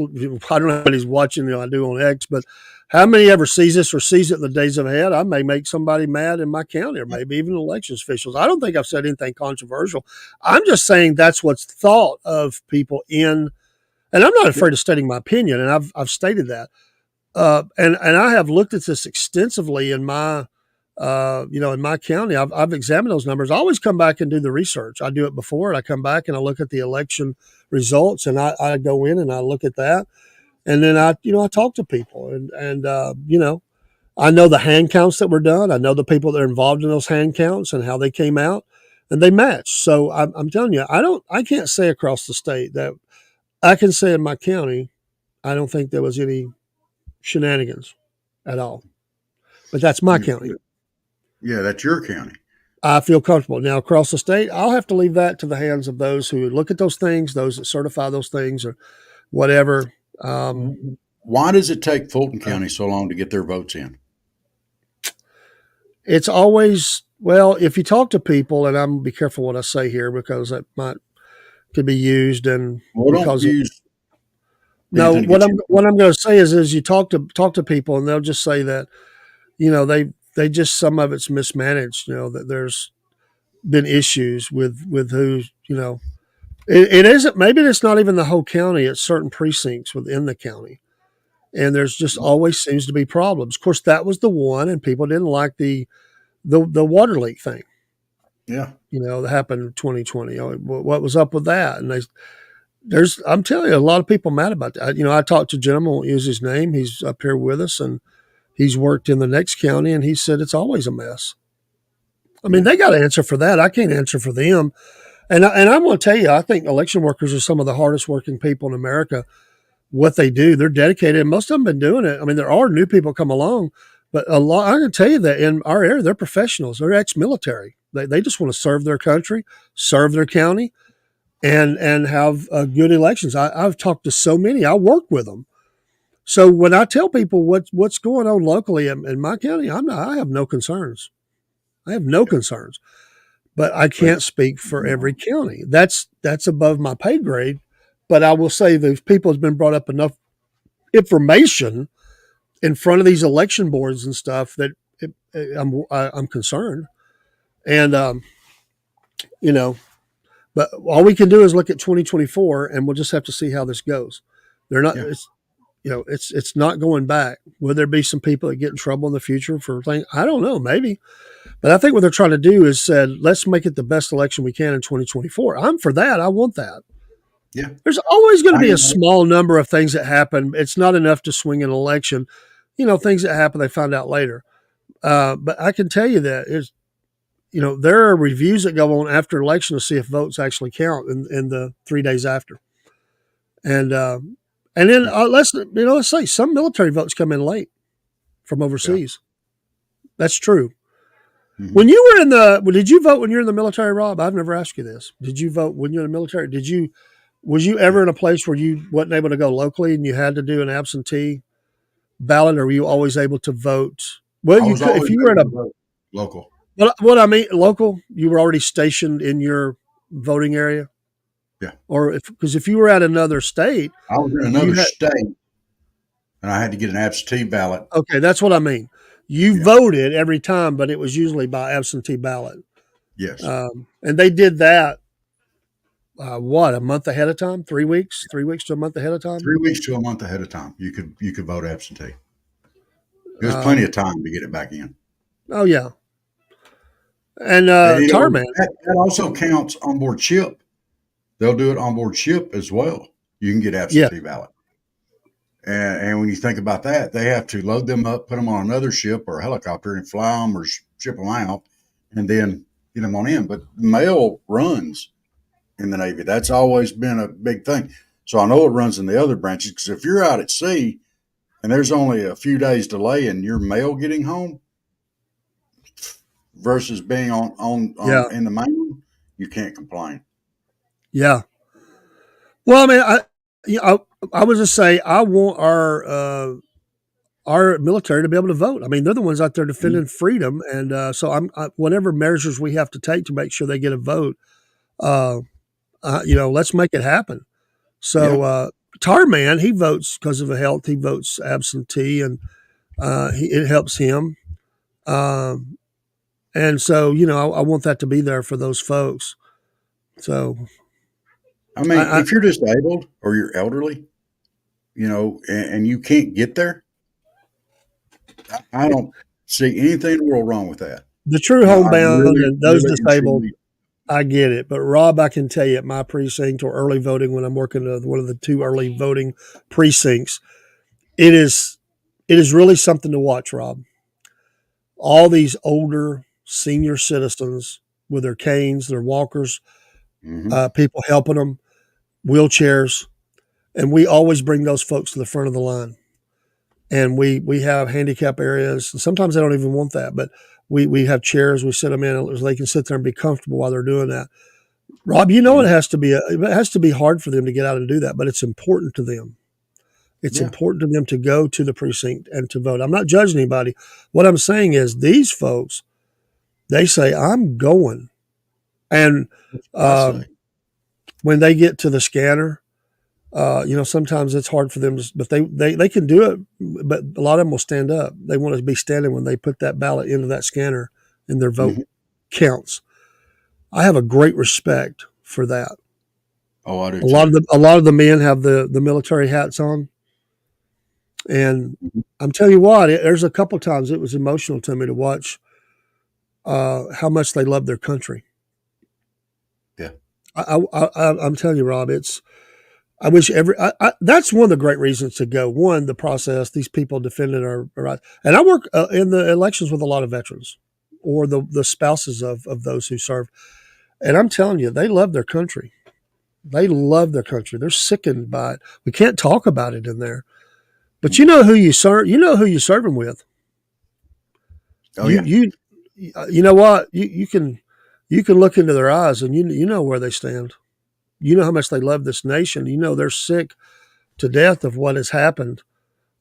I don't know if anybody's watching, I do on X, but how many ever sees this or sees it in the days ahead? I may make somebody mad in my county, or maybe even elections officials. I don't think I've said anything controversial. I'm just saying that's what's thought of people and I'm not afraid of stating my opinion, and I've stated that. And I have looked at this extensively in my, in my county. I've examined those numbers. I always come back and do the research. I do it before, and I come back and I look at the election results, and I go in and I look at that, and then I talk to people, and I know the hand counts that were done. I know the people that are involved in those hand counts and how they came out, and they match. So I'm telling you, I can't say across the state that. I can say in my county, I don't think there was any shenanigans at all. But that's my county. Yeah, that's your county. I feel comfortable. Now, across the state, I'll have to leave that to the hands of those who look at those things, those that certify those things, or whatever. Why does it take Fulton County so long to get their votes in? It's always, well, if you talk to people, and I'm going to be careful what I say here because that could be used, and what I'm going to say is you talk to people, and they'll just say that they just, some of it's mismanaged, that there's been issues with who, it isn't, maybe it's not even the whole county, it's certain precincts within the county, and there's just always seems to be problems. Of course, that was the one, and people didn't like the water leak thing. Yeah. That happened in 2020. What was up with that? And I'm telling you, a lot of people mad about that. I talked to a gentleman, I won't use his name. He's up here with us, and he's worked in the next county, and he said it's always a mess. I mean, they got to answer for that. I can't answer for them. And I'm going to tell you, I think election workers are some of the hardest working people in America. What they do, they're dedicated, and most of them have been doing it. I mean, there are new people come along, but a lot. I can tell you that in our area, they're professionals. They're ex-military. They just want to serve their country, serve their county, and have good elections. I've talked to so many. I work with them. So when I tell people what's going on locally in my county, I have no concerns. I have no concerns, but I can't speak for every county. That's above my pay grade. But I will say those people has been brought up enough information in front of these election boards and stuff that I'm concerned. And, but all we can do is look at 2024, and we'll just have to see how this goes. They're not, it's not going back. Will there be some people that get in trouble in the future for things? I don't know, maybe. But I think what they're trying to do is said, let's make it the best election we can in 2024. I'm for that. I want that. Yeah. There's always going to be a small number of things that happen. It's not enough to swing an election. Things that happen, they find out later. But I can tell you that there are reviews that go on after election to see if votes actually count in the 3 days after. And then let's say some military votes come in late from overseas. Yeah. That's true. Mm-hmm. When you were did you vote when you were in the military, Rob? I've never asked you this. Did you vote when you were in the military? Was you ever in a place where you wasn't able to go locally and you had to do an absentee ballot, or were you always able to vote? Well, if you were in a local. What I mean, local, you were already stationed in your voting area? Yeah. Or because if you were at another state. I was in another state, and I had to get an absentee ballot. Okay, that's what I mean. You voted every time, but it was usually by absentee ballot. Yes. And they did that, a month ahead of time? 3 weeks? 3 weeks to a month ahead of time? 3 weeks to a month ahead of time. You could vote absentee. There's plenty of time to get it back in. Oh, yeah. And Tarman. That also counts on board ship. They'll do it on board ship as well. You can get absentee ballot. And when you think about that, they have to load them up, put them on another ship or a helicopter and fly them or ship them out and then get them on in. But mail runs in the Navy. That's always been a big thing. So I know it runs in the other branches because if you're out at sea and there's only a few days delay in your mail getting home versus being on in the main, you can't complain. Yeah. Well, I mean, I would just say I want our military to be able to vote. I mean, they're the ones out there defending freedom, and so whatever measures we have to take to make sure they get a vote. Let's make it happen. So Tarman, he votes because of health. He votes absentee, and it helps him. And so, I want that to be there for those folks. So, I mean, if you're disabled or you're elderly, and you can't get there, I don't see anything in the world wrong with that. The true homebound and those disabled, I get it. But Rob, I can tell you at my precinct or early voting when I'm working at one of the 2 early voting precincts, it is really something to watch, Rob. All these older senior citizens with their canes, their walkers, people helping them, wheelchairs, and we always bring those folks to the front of the line. And we have handicap areas. And sometimes they don't even want that, but we have chairs. We sit them in so they can sit there and be comfortable while they're doing that. Rob, it has to be hard for them to get out and do that, but it's important to them. It's important to them to go to the precinct and to vote. I'm not judging anybody. What I'm saying is these folks, they say, I'm going. And when they get to the scanner, sometimes it's hard for them, but they can do it, but a lot of them will stand up. They want to be standing when they put that ballot into that scanner and their vote counts. I have a great respect for that. Oh, I do. A lot of the men have the military hats on. And I'm telling you what, there's a couple of times it was emotional to me to watch how much they love their country. Yeah. I'm telling you, Rob, I wish that's one of the great reasons to go. One, the process, these people defending our rights. And I work in the elections with a lot of veterans or the spouses of those who serve. And I'm telling you, they love their country. They love their country. They're sickened by it. We can't talk about it in there. But you know who you serve. You know who you're serving with. Oh, you know what? You can look into their eyes and you know where they stand. You know how much they love this nation. You know they're sick to death of what has happened.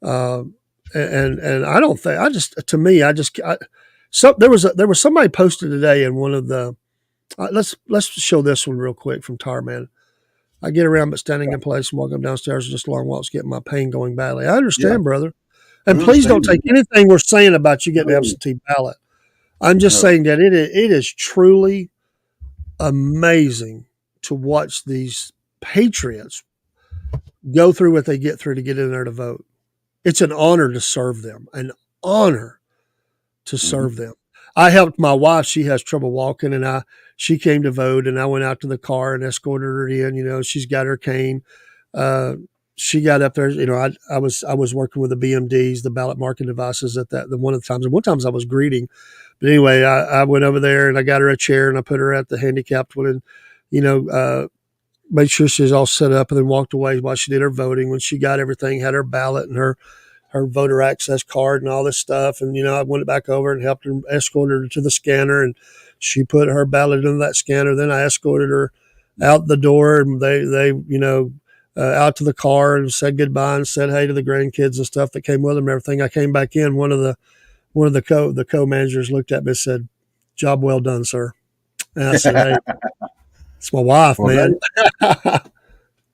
And I don't think there was somebody posted today in one of the let's show this one real quick from Tarman. I get around, but standing in place and walking downstairs are just long walks, getting my pain going badly. I understand, brother. And please don't take anything we're saying about you getting an absentee ballot. I'm just saying that it is truly amazing to watch these patriots go through what they get through to get in there to vote. It's an honor to serve them, an honor to serve them. I helped my wife. She has trouble walking, and she came to vote, and I went out to the car and escorted her in. She's got her cane. She got up there. I was working with the BMDs, the ballot marking devices at one of the times. And one time I was greeting. But anyway, I went over there and I got her a chair and I put her at the handicapped one and, made sure she's all set up and then walked away while she did her voting. When she got everything, had her ballot and her voter access card and all this stuff. And, I went back over and helped her, escorted her to the scanner, and she put her ballot in that scanner. Then I escorted her out the door, and they out to the car and said goodbye and said hey to the grandkids and stuff that came with them and everything. I came back in. One of the co-managers looked at me and said, "Job well done, sir." And I said, "Hey, it's my wife, man."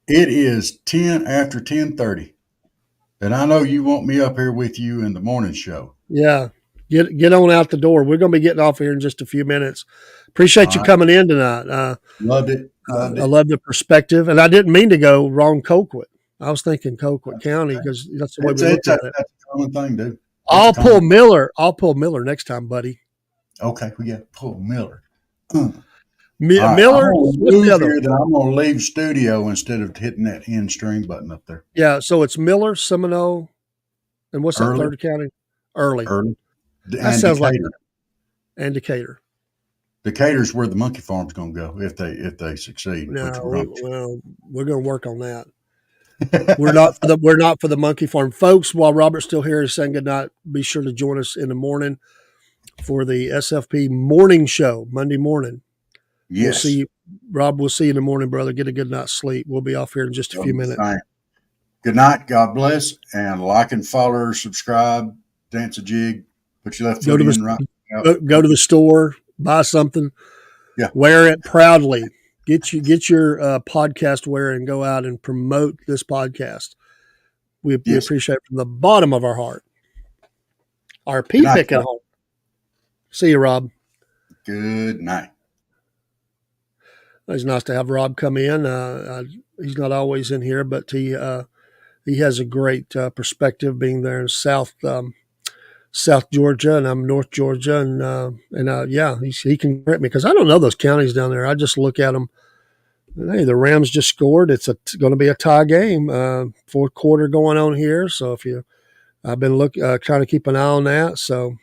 It is 10 after 10:30. And I know you want me up here with you in the morning show. Yeah. Get on out the door. We're going to be getting off here in just a few minutes. Appreciate you coming in tonight. Loved it. I love the perspective. And I didn't mean to go wrong Colquitt. I was thinking Colquitt County because that's the way we look at it. That's a common thing, dude. I'll pull Miller next time, buddy. Okay, we got pull Miller. All right, I'm Miller. gonna What's the move other? here. Then I'm gonna leave studio instead of hitting that end stream button up there. Yeah, so it's Miller, Seminole, and what's that Early, third county? Early. early, That and sounds like Decatur. and Decatur. Decatur's where the monkey farm's gonna go if they succeed, which No, we're gonna. we're going to work on that. We're not for the monkey farm, folks. While Robert's still here, is saying good night. Be sure to join us in the morning for the SFP morning show Monday morning. We'll see Yes. you, Rob. We'll see you in the morning, brother. Get a good night's sleep. We'll be off here in just a few minutes. Good night. God bless. And like and follow, subscribe, dance a jig, put your left foot in, right out. Go to the store, buy something, Yeah. wear it proudly. Get your podcast wear and go out and promote this podcast. We appreciate it from the bottom of our heart. Our pea picking heart. See you, Rob. Good night. It's nice to have Rob come in. He's not always in here, but he has a great perspective being there in South Georgia, and I'm North Georgia, and yeah, he can correct me because I don't know those counties down there. I just look at them. And, hey, the Rams just scored. It's going to be a tie game. Fourth quarter going on here, so I've been trying to keep an eye on that. So,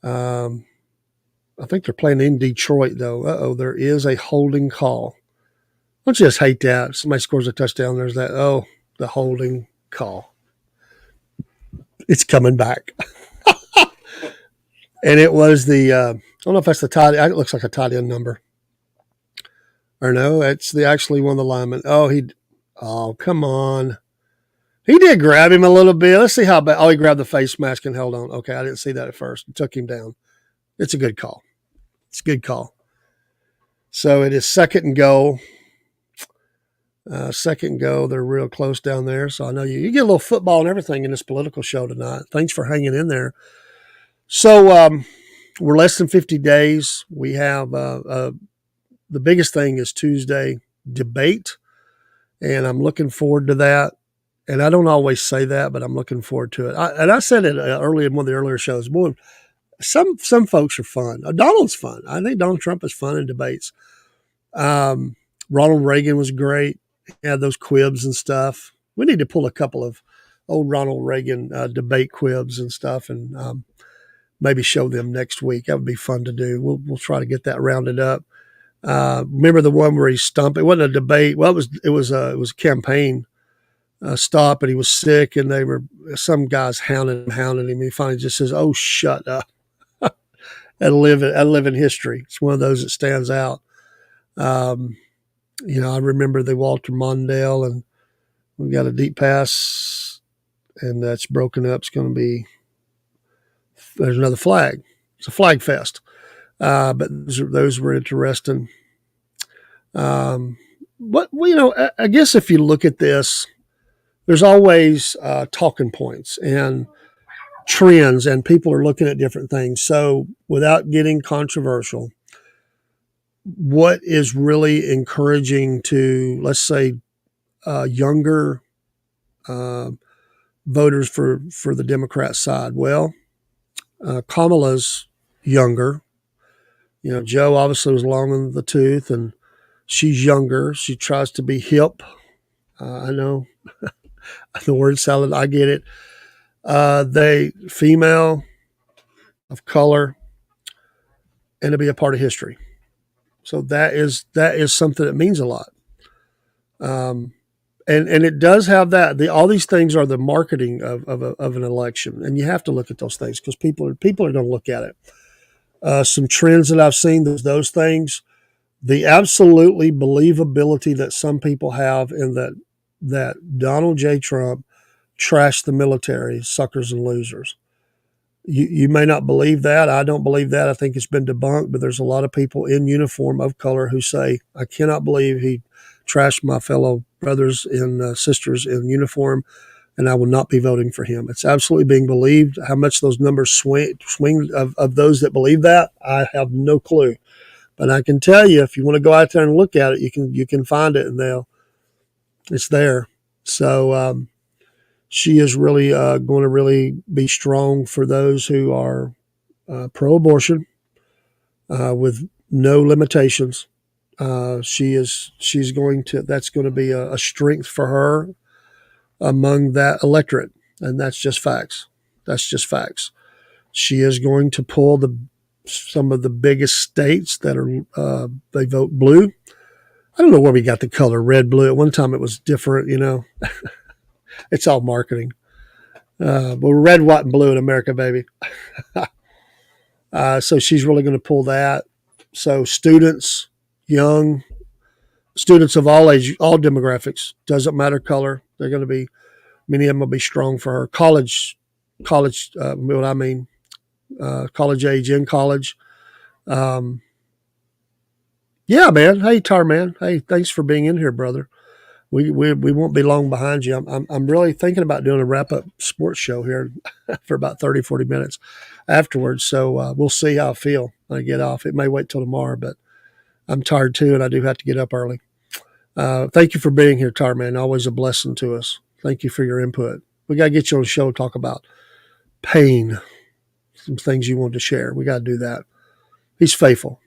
I think they're playing in Detroit though. There is a holding call. Don't you just hate that? Somebody scores a touchdown. There's that. Oh, the holding call. It's coming back. And it was I don't know if that's the tight. It looks like a tight end number. Or no, it's actually one of the linemen. Oh, come on. He did grab him a little bit. Let's see how bad. Oh, he grabbed the face mask and held on. Okay, I didn't see that at first. It took him down. It's a good call. It's a good call. So it is second and goal. Second and go. They're real close down there. So I know you get a little football and everything in this political show tonight. Thanks for hanging in there. So we're less than 50 days. We have the biggest thing is Tuesday debate, and I'm looking forward to that. And I don't always say that, but I'm looking forward to it. I said it earlier in one of the earlier shows. Boy, some folks are fun. Donald's fun. I think Donald Trump is fun in debates. Ronald Reagan was great. He had those quibs and stuff. We need to pull a couple of old Ronald Reagan debate quibs and stuff, and maybe show them next week. That would be fun to do. We'll try to get that rounded up. Remember the one where he stumped? It wasn't a debate. Well, it was a campaign stop, and he was sick, and some guys hounding him. He finally just says, "Oh, shut up." That'll live in history. It's one of those that stands out. I remember the Walter Mondale, and we got a deep pass, and that's broken up. It's going to be there's another flag. It's a flag fest, but those were interesting. But I guess if you look at this, there's always talking points and trends, and people are looking at different things. So without getting controversial, what is really encouraging to, let's say, younger voters for the Democrat side? Well, Kamala's younger. Joe obviously was long in the tooth, and she's younger. She tries to be hip. I know the word salad. I get it. They female of color, and to be a part of history. So that is something that means a lot. And it does have that. All these things are the marketing of an election, and you have to look at those things because people are going to look at it. Some trends that I've seen, those things, the absolutely believability that some people have in that Donald J. Trump trashed the military, suckers and losers. You may not believe that. I don't believe that. I think it's been debunked, but there's a lot of people in uniform of color who say, I cannot believe he trashed my fellow brothers and sisters in uniform, and I will not be voting for him. It's absolutely being believed. How much those numbers swing of those that believe that, I have no clue. But I can tell you, if you want to go out there and look at it, you can find it, and it's there. So she is really going to really be strong for those who are pro-abortion, with no limitations. She's going to, that's going to be a strength for her among that electorate. And that's just facts. That's just facts. She is going to pull some of the biggest states that are, they vote blue. I don't know where we got the color red, blue. At one time it was different, it's all marketing. But we're red, white, and blue in America, baby. So she's really going to pull that. So students, young students of all age, all demographics, doesn't matter color. They're going to be, many of them will be strong for her. College, what I mean, college age, in college. Yeah, man. Hey, Tar Man. Hey, thanks for being in here, brother. We won't be long behind you. I'm really thinking about doing a wrap up sports show here for about 30, 40 minutes afterwards. So we'll see how I feel when I get off. It may wait till tomorrow, but I'm tired too, and I do have to get up early. Thank you for being here, Tar Man. Always a blessing to us. Thank you for your input. We got to get you on the show to talk about pain, some things you want to share. We got to do that. He's faithful.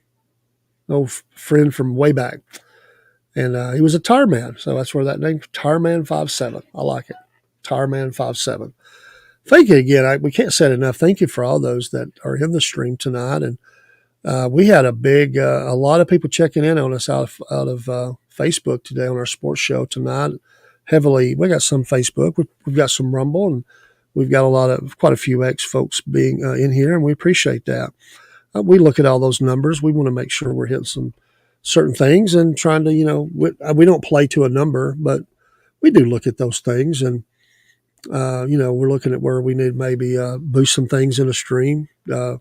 Old friend from way back. And he was a Tar Man, so that's where that name, Tarman 57. I like it. Tarman 57. Thank you again. We can't say it enough. Thank you for all those that are in the stream tonight. And we had a lot of people checking in on us out of Facebook today on our sports show tonight. Heavily, we got some Facebook. We've got some Rumble, and we've got quite a few X folks being in here, and we appreciate that. We look at all those numbers. We want to make sure we're hitting some certain things and trying to, we don't play to a number, but we do look at those things. And, we're looking at where we need maybe boost some things in a stream. And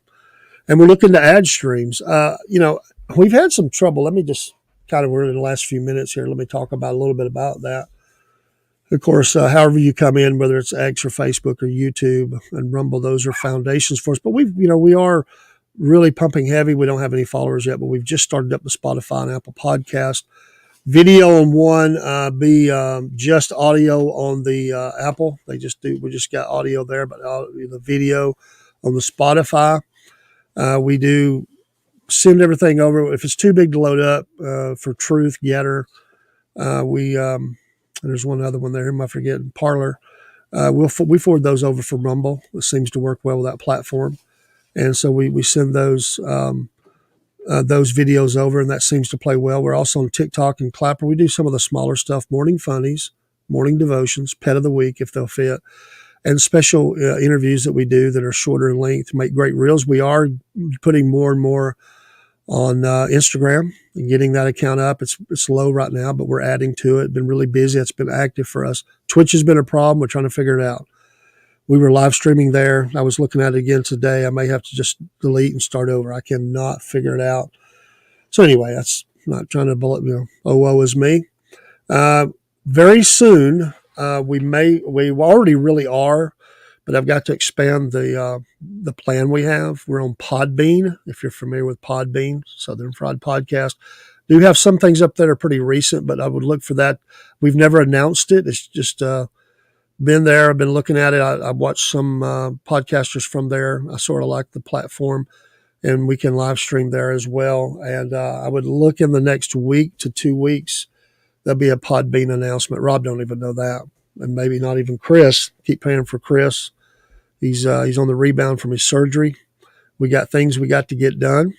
we're looking to add streams. We've had some trouble. Let me just we're in the last few minutes here. Let me talk about a little bit about that. Of course, however you come in, whether it's X or Facebook or YouTube and Rumble, those are foundations for us. But we are really pumping heavy. We don't have any followers yet, but we've just started up the Spotify and Apple podcast. Video on one, be just audio on the Apple. We just got audio there, but the video on the Spotify. We do send everything over. If it's too big to load up for Truth, Getter, there's one other one there. Am I forgetting? Parlor. We forward those over for Rumble. It seems to work well with that platform. And so we send those videos over, and that seems to play well. We're also on TikTok and Clapper. We do some of the smaller stuff, morning funnies, morning devotions, pet of the week if they'll fit, and special interviews that we do that are shorter in length, make great reels. We are putting more and more on Instagram and getting that account up. It's low right now, but we're adding to it. Been really busy. It's been active for us. Twitch has been a problem. We're trying to figure it out. We were live streaming there. I was looking at it again today. I may have to just delete and start over. I cannot figure it out. So anyway, that's not trying to woe is me. Very soon, we already really are, but I've got to expand the plan we have. We're on Podbean. If you're familiar with Podbean, Southern Fried Podcast, do have some things up that are pretty recent, but I would look for that. We've never announced it. It's just, been there. I've been looking at it. I watched some podcasters from there. I sort of like the platform, and we can live stream there as well. And I would look in the next week to 2 weeks. There'll be a Podbean announcement. Rob don't even know that, and maybe not even Chris. Keep paying for Chris. He's on the rebound from his surgery. We got things we got to get done,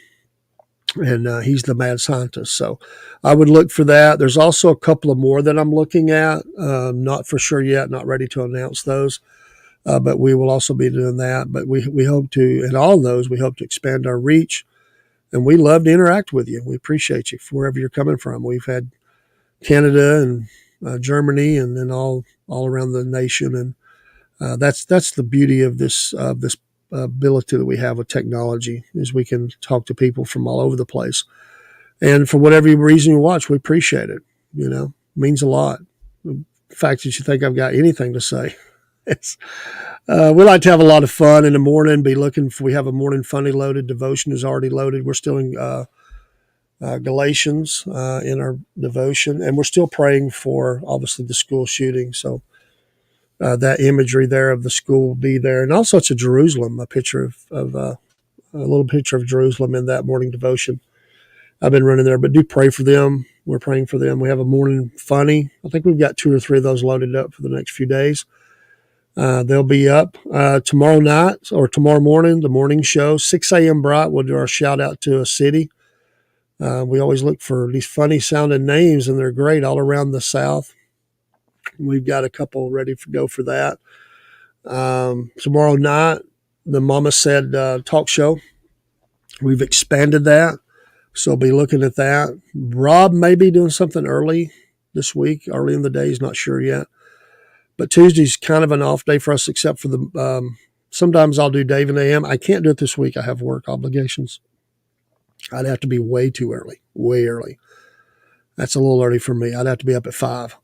and he's the mad scientist. So I would look for that. There's also a couple of more that I'm looking at. Not for sure yet, not ready to announce those, but we will also be doing that. But we hope to, in all those, we hope to expand our reach, and we love to interact with you. We appreciate you wherever you're coming from. We've had Canada and Germany, and then all around the nation, and that's the beauty of this ability that we have with technology, is we can talk to people from all over the place. And for whatever reason you watch, we appreciate it. It means a lot. The fact that you think I've got anything to say. We like to have a lot of fun in the morning, we have a morning funny loaded. Devotion is already loaded. We're still in Galatians in our devotion, and we're still praying for, obviously, the school shooting. So that imagery there of the school will be there. And also it's a Jerusalem, a little picture of Jerusalem in that morning devotion. I've been running there, but do pray for them. We're praying for them. We have a morning funny. I think we've got 2 or 3 of those loaded up for the next few days. They'll be up tomorrow night or tomorrow morning, the morning show, 6 a.m. bright. We'll do our shout out to a city. We always look for these funny sounding names, and they're great all around the South. We've got a couple ready to go for that. Tomorrow night, the Mama Said talk show. We've expanded that. So be looking at that. Rob may be doing something early this week, early in the day. He's not sure yet. But Tuesday's kind of an off day for us, except for the sometimes I'll do Dave and AM. I can't do it this week. I have work obligations. I'd have to be way too early, way early. That's a little early for me. I'd have to be up at 5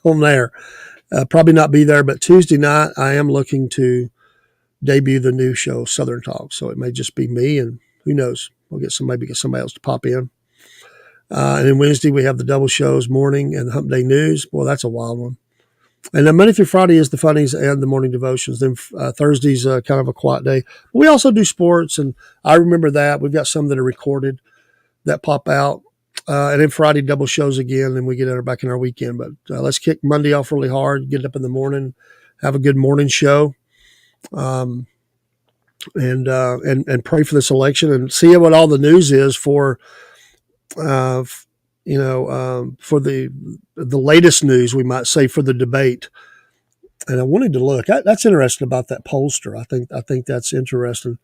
on there. Probably not be there, but Tuesday night I am looking to debut the new show, Southern Talk. So it may just be me, and who knows? We'll get somebody else to pop in. And then Wednesday we have the double shows, morning and Hump Day News. Boy, that's a wild one. And then Monday through Friday is the funnies and the morning devotions. Then Thursday's kind of a quiet day. We also do sports, and I remember that. We've got some that are recorded that pop out. And then Friday double shows again, and we get back in our weekend. But let's kick Monday off really hard, get up in the morning, have a good morning show. And pray for this election and see what all the news is for, for the latest news, we might say, for the debate. And I wanted to look. That's interesting about that pollster. I think that's interesting.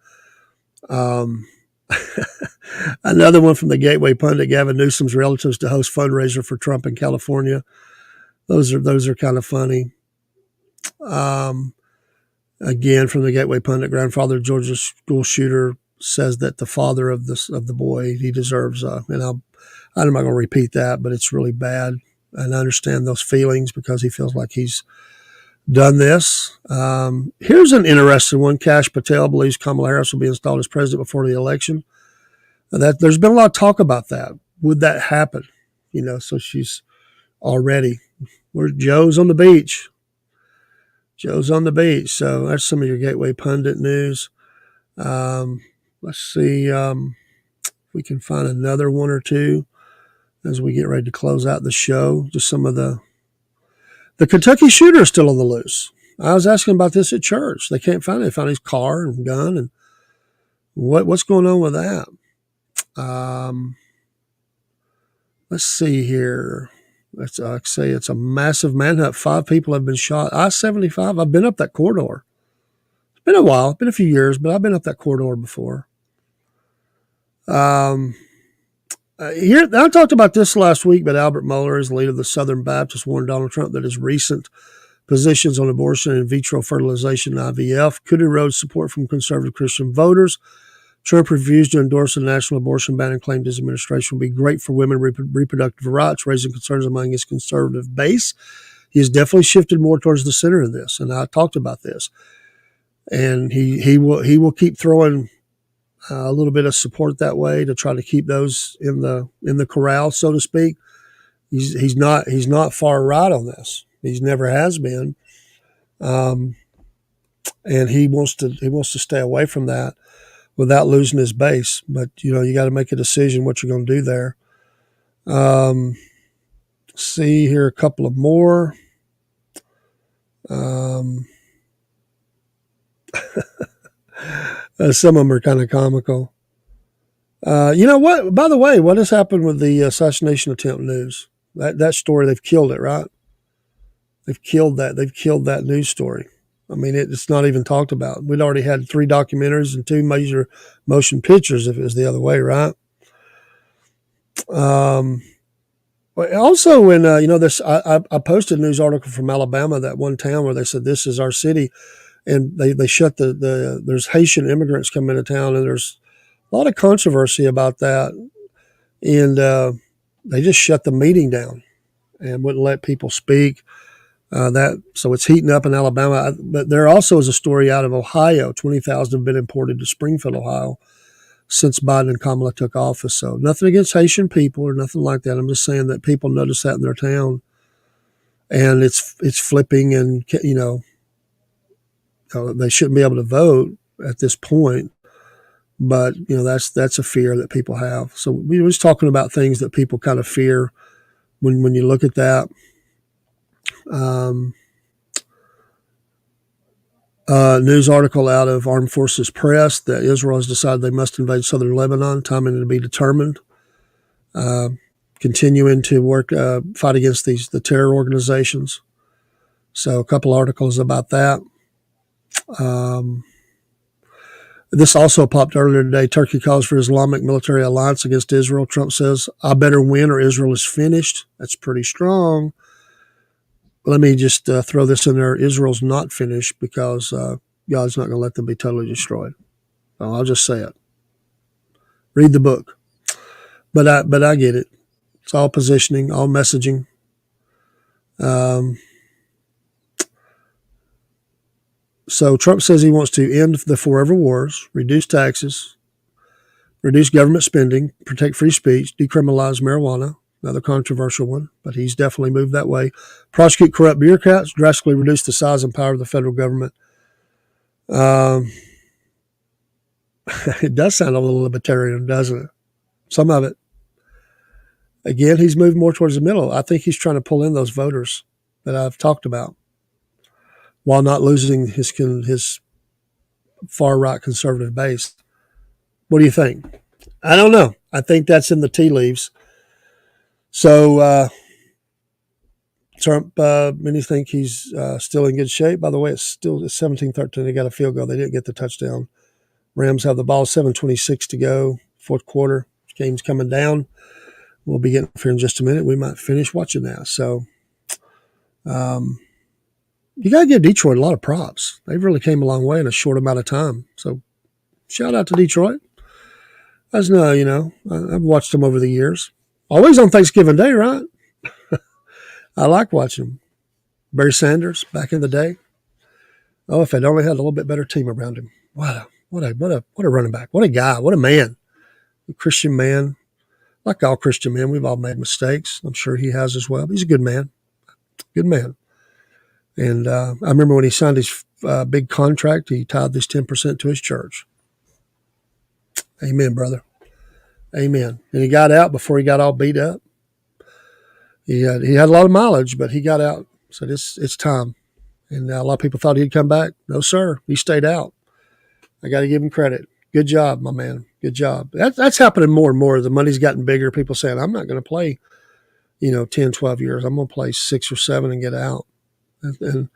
Another one from the Gateway Pundit: Gavin Newsom's relatives to host fundraiser for Trump in California. Those are kind of funny. Again, from the Gateway Pundit: grandfather of Georgia school shooter says that the father of the boy, he deserves, and I'm not going to repeat that, but it's really bad. And I understand those feelings because he feels like he's done this. Here's an interesting one. Kash Patel believes Kamala Harris will be installed as president before the election. That there's been a lot of talk about that. Would that happen? So she's already, Joe's on the beach. Joe's on the beach. So that's some of your Gateway Pundit news. Let's see if we can find another one or two as we get ready to close out the show. Just some of the Kentucky shooter is still on the loose. I was asking about this at church. They can't find it. They found his car and gun. And what's going on with that? Let's see here. Like I say, it's a massive manhunt. 5 people have been shot. I-75, I've been up that corridor. It's been a while. It's been a few years, but I've been up that corridor before. Here, I talked about this last week, but Albert Mueller, as leader of the Southern Baptists, warned Donald Trump that his recent positions on abortion and in vitro fertilization and IVF could erode support from conservative Christian voters. Trump refused to endorse a national abortion ban and claimed his administration would be great for women's reproductive rights, raising concerns among his conservative base. He has definitely shifted more towards the center of this, and I talked about this. And he will keep throwing a little bit of support that way to try to keep those in the corral, so to speak. He's not far right on this. He never has been, and he wants to stay away from that without losing his base. But, you got to make a decision what you're going to do there. See here a couple of more. Some of them are kind of comical. What? By the way, what has happened with the assassination attempt news? That story, they've killed it, right? They've killed that. They've killed that news story. I mean, it's not even talked about. We'd already had 3 documentaries and 2 major motion pictures if it was the other way, right? Also, when, this, I posted a news article from Alabama, that one town where they said, this is our city. And they shut there's Haitian immigrants coming into town, and there's a lot of controversy about that. And they just shut the meeting down and wouldn't let people speak. So it's heating up in Alabama. But there also is a story out of Ohio. 20,000 have been imported to Springfield, Ohio, since Biden and Kamala took office. So nothing against Haitian people or nothing like that. I'm just saying that people notice that in their town, and it's flipping, and they shouldn't be able to vote at this point. But, that's a fear that people have. So we was talking about things that people kind of fear when you look at that. News article out of Armed Forces Press that Israel has decided they must invade southern Lebanon, timing to be determined. Continuing to fight against the terror organizations. So a couple articles about that. This also popped earlier today. Turkey calls for Islamic military alliance against Israel. Trump says, I better win or Israel is finished. That's pretty strong. Let me just throw this in there. Israel's not finished because God's not going to let them be totally destroyed. So I'll just say it. Read the book. But I get it. It's all positioning, all messaging. So Trump says he wants to end the forever wars, reduce taxes, reduce government spending, protect free speech, decriminalize marijuana, another controversial one, but he's definitely moved that way. Prosecute corrupt bureaucrats, drastically reduce the size and power of the federal government. It does sound a little libertarian, doesn't it? Some of it. Again, he's moved more towards the middle. I think he's trying to pull in those voters that I've talked about while not losing his far-right conservative base. What do you think? I don't know. I think that's in the tea leaves. So Trump, many think he's still in good shape. By the way, it's 17-13. They got a field goal. They didn't get the touchdown. Rams have the ball, 7:26 to go, fourth quarter. Game's coming down. We'll be getting here in just a minute. We might finish watching that. So you got to give Detroit a lot of props. They've really came a long way in a short amount of time. So shout out to Detroit. I've watched them over the years. Always on Thanksgiving Day, right? I like watching them. Barry Sanders back in the day. Oh, if they'd only had a little bit better team around him. What a running back. What a guy. What a man. A Christian man. Like all Christian men, we've all made mistakes. I'm sure he has as well. He's a good man. Good man. And I remember when he signed his big contract, he tied this 10% to his church. Amen, brother. Amen. And he got out before he got all beat up. He had a lot of mileage, but he got out. Said it's time. And a lot of people thought he'd come back. No, sir. He stayed out. I got to give him credit. Good job, my man. Good job. That's happening more and more. The money's gotten bigger. People saying, I'm not going to play, 10, 12 years. I'm going to play 6 or 7 and get out. And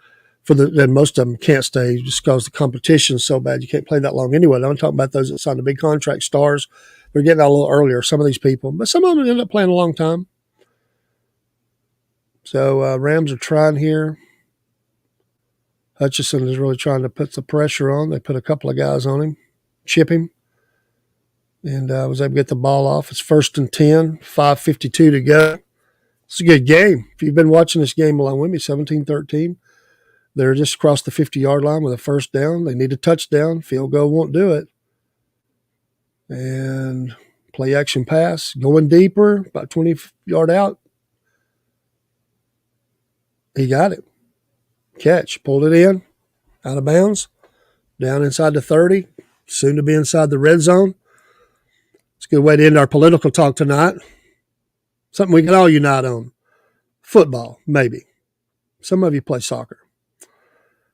most of them can't stay just because the competition's so bad. You can't play that long anyway. I'm talking about those that signed the big contract stars. They're getting out a little earlier, some of these people. But some of them end up playing a long time. So Rams are trying here. Hutchinson is really trying to put the pressure on. They put a couple of guys on him, chip him, and was able to get the ball off. It's 1st and 10, 5:52 to go. It's a good game. If you've been watching this game along with me, 17-13, they're just across the 50-yard line with a first down. They need a touchdown. Field goal won't do it. And play action pass, going deeper, about 20-yard out. He got it. Catch, pulled it in, out of bounds, down inside the 30, soon to be inside the red zone. It's a good way to end our political talk tonight. Something we can all unite on. Football, maybe. Some of you play soccer.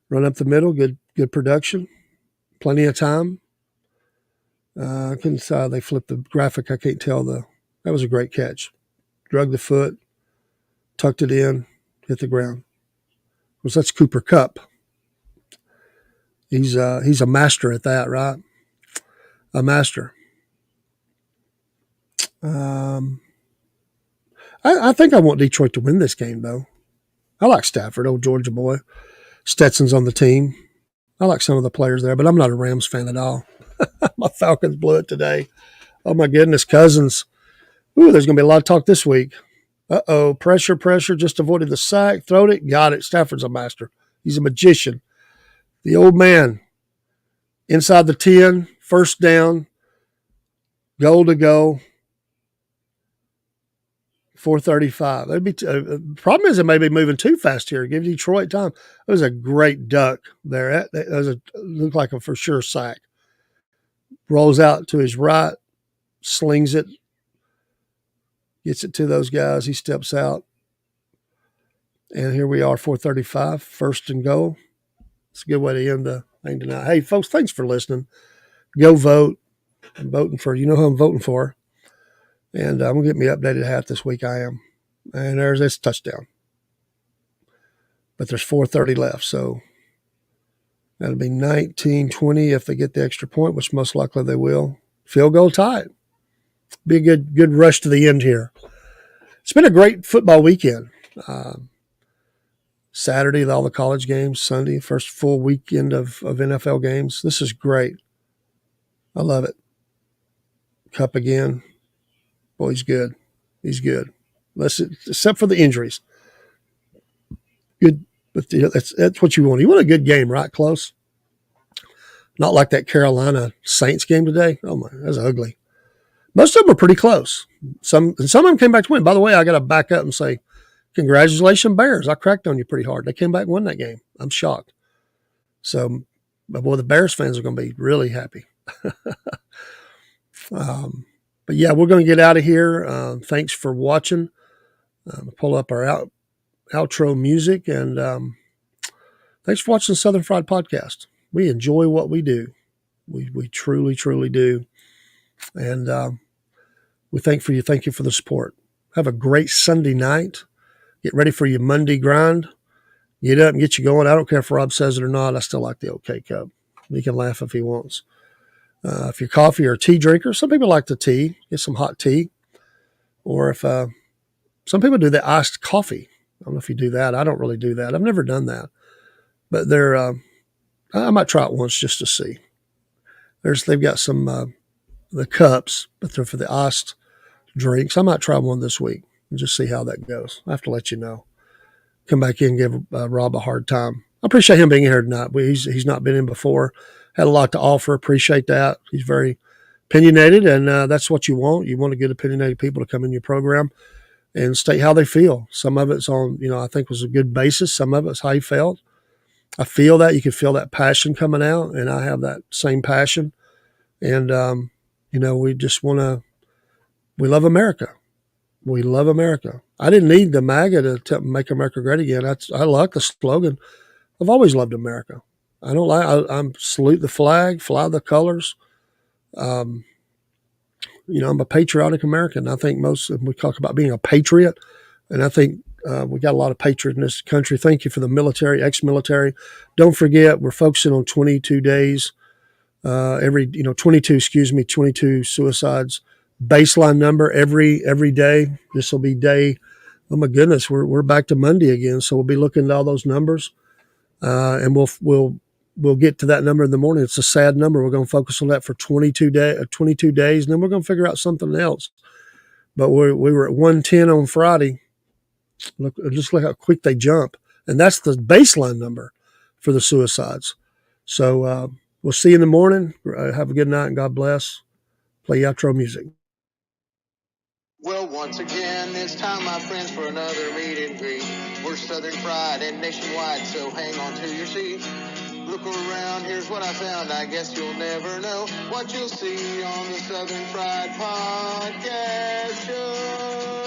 Run up the middle, good production, plenty of time. They flipped the graphic. I can't tell that was a great catch. Drug the foot, tucked it in, hit the ground. Because that's Cooper Kupp. He's a master at that, right? A master. I think I want Detroit to win this game, though. I like Stafford, old Georgia boy. Stetson's on the team. I like some of the players there, but I'm not a Rams fan at all. My Falcons blew it today. Oh, my goodness. Cousins. Ooh, there's going to be a lot of talk this week. Uh-oh, pressure, just avoided the sack, throwed it, got it. Stafford's a master. He's a magician. The old man, inside the 10, first down, goal to go, 4:35. Problem is it may be moving too fast here. Give Detroit time. It was a great duck there. That looked like a for sure sack. rolls out to his right, slings it, gets it to those guys. He steps out. And here we are, 4:35, first and goal. It's a good way to end the thing tonight. Hey, folks, thanks for listening. Go vote. I'm voting for, you know who I'm voting for. And I'm going to get me updated hat this week. I am. And there's this touchdown. But there's 4:30 left. So that'll be 19-20 if they get the extra point, which most likely they will. Field goal tie. Be a good rush to the end here. It's been a great football weekend. Saturday, all the college games. Sunday, first full weekend of NFL games. This is great. I love it. Cup again. Boy, he's good. He's good. Except for the injuries. Good. But that's what you want. You want a good game, right? Close. Not like that Carolina Saints game today. Oh my, that's ugly. Most of them are pretty close. Some of them came back to win. By the way, I got to back up and say, congratulations, Bears. I cracked on you pretty hard. They came back and won that game. I'm shocked. So, boy, the Bears fans are going to be really happy. But yeah, we're going to get out of here. Thanks for watching. Pull up our outro music, and thanks for watching the Southern Fried Podcast. We enjoy what we do. We truly, truly do. And we thank you for the support. Have a great Sunday night. Get ready for your Monday grind. Get up and get you going. I don't care if Rob says it or not. I still like the OK Cup. He can laugh if he wants. If you're coffee or tea drinker, some people like the tea. Get some hot tea. Or if some people do the iced coffee. I don't know if you do that. I don't really do that. I've never done that. But I might try it once just to see. They've got some the cups, but they're for the iced drinks. I might try one this week and just see how that goes. I have to let you know. Come back in and give Rob a hard time. I appreciate him being here tonight. He's not been in before. Had a lot to offer. Appreciate that. He's very opinionated, and that's what you want. You want to get opinionated people to come in your program and state how they feel. Some of it's on, I think was a good basis. Some of it's how you felt. I feel that. You can feel that passion coming out, and I have that same passion. And, we just we love America. We love America. I didn't need the MAGA to make America great again. I like the slogan. I've always loved America. I'm salute the flag, fly the colors. I'm a patriotic American. I think we talk about being a patriot, and I think we got a lot of patriot in this country. Thank you for the military, ex-military. Don't forget, we're focusing on 22 days. 22 suicides. Baseline number every day. This will be day. Oh my goodness, we're back to Monday again. So we'll be looking at all those numbers, and we'll get to that number in the morning. It's a sad number. We're going to focus on that for 22 days, and then we're going to figure out something else. But we were at 110 on Friday. Look how quick they jump, and that's the baseline number for the suicides. So we'll see you in the morning. Have a good night, and God bless. Play outro music. Well, once again, it's time, my friends, for another meet and greet. We're Southern Fried and nationwide, so hang on to your seat. Look around, here's what I found. I guess you'll never know what you'll see on the Southern Fried Podcast Show.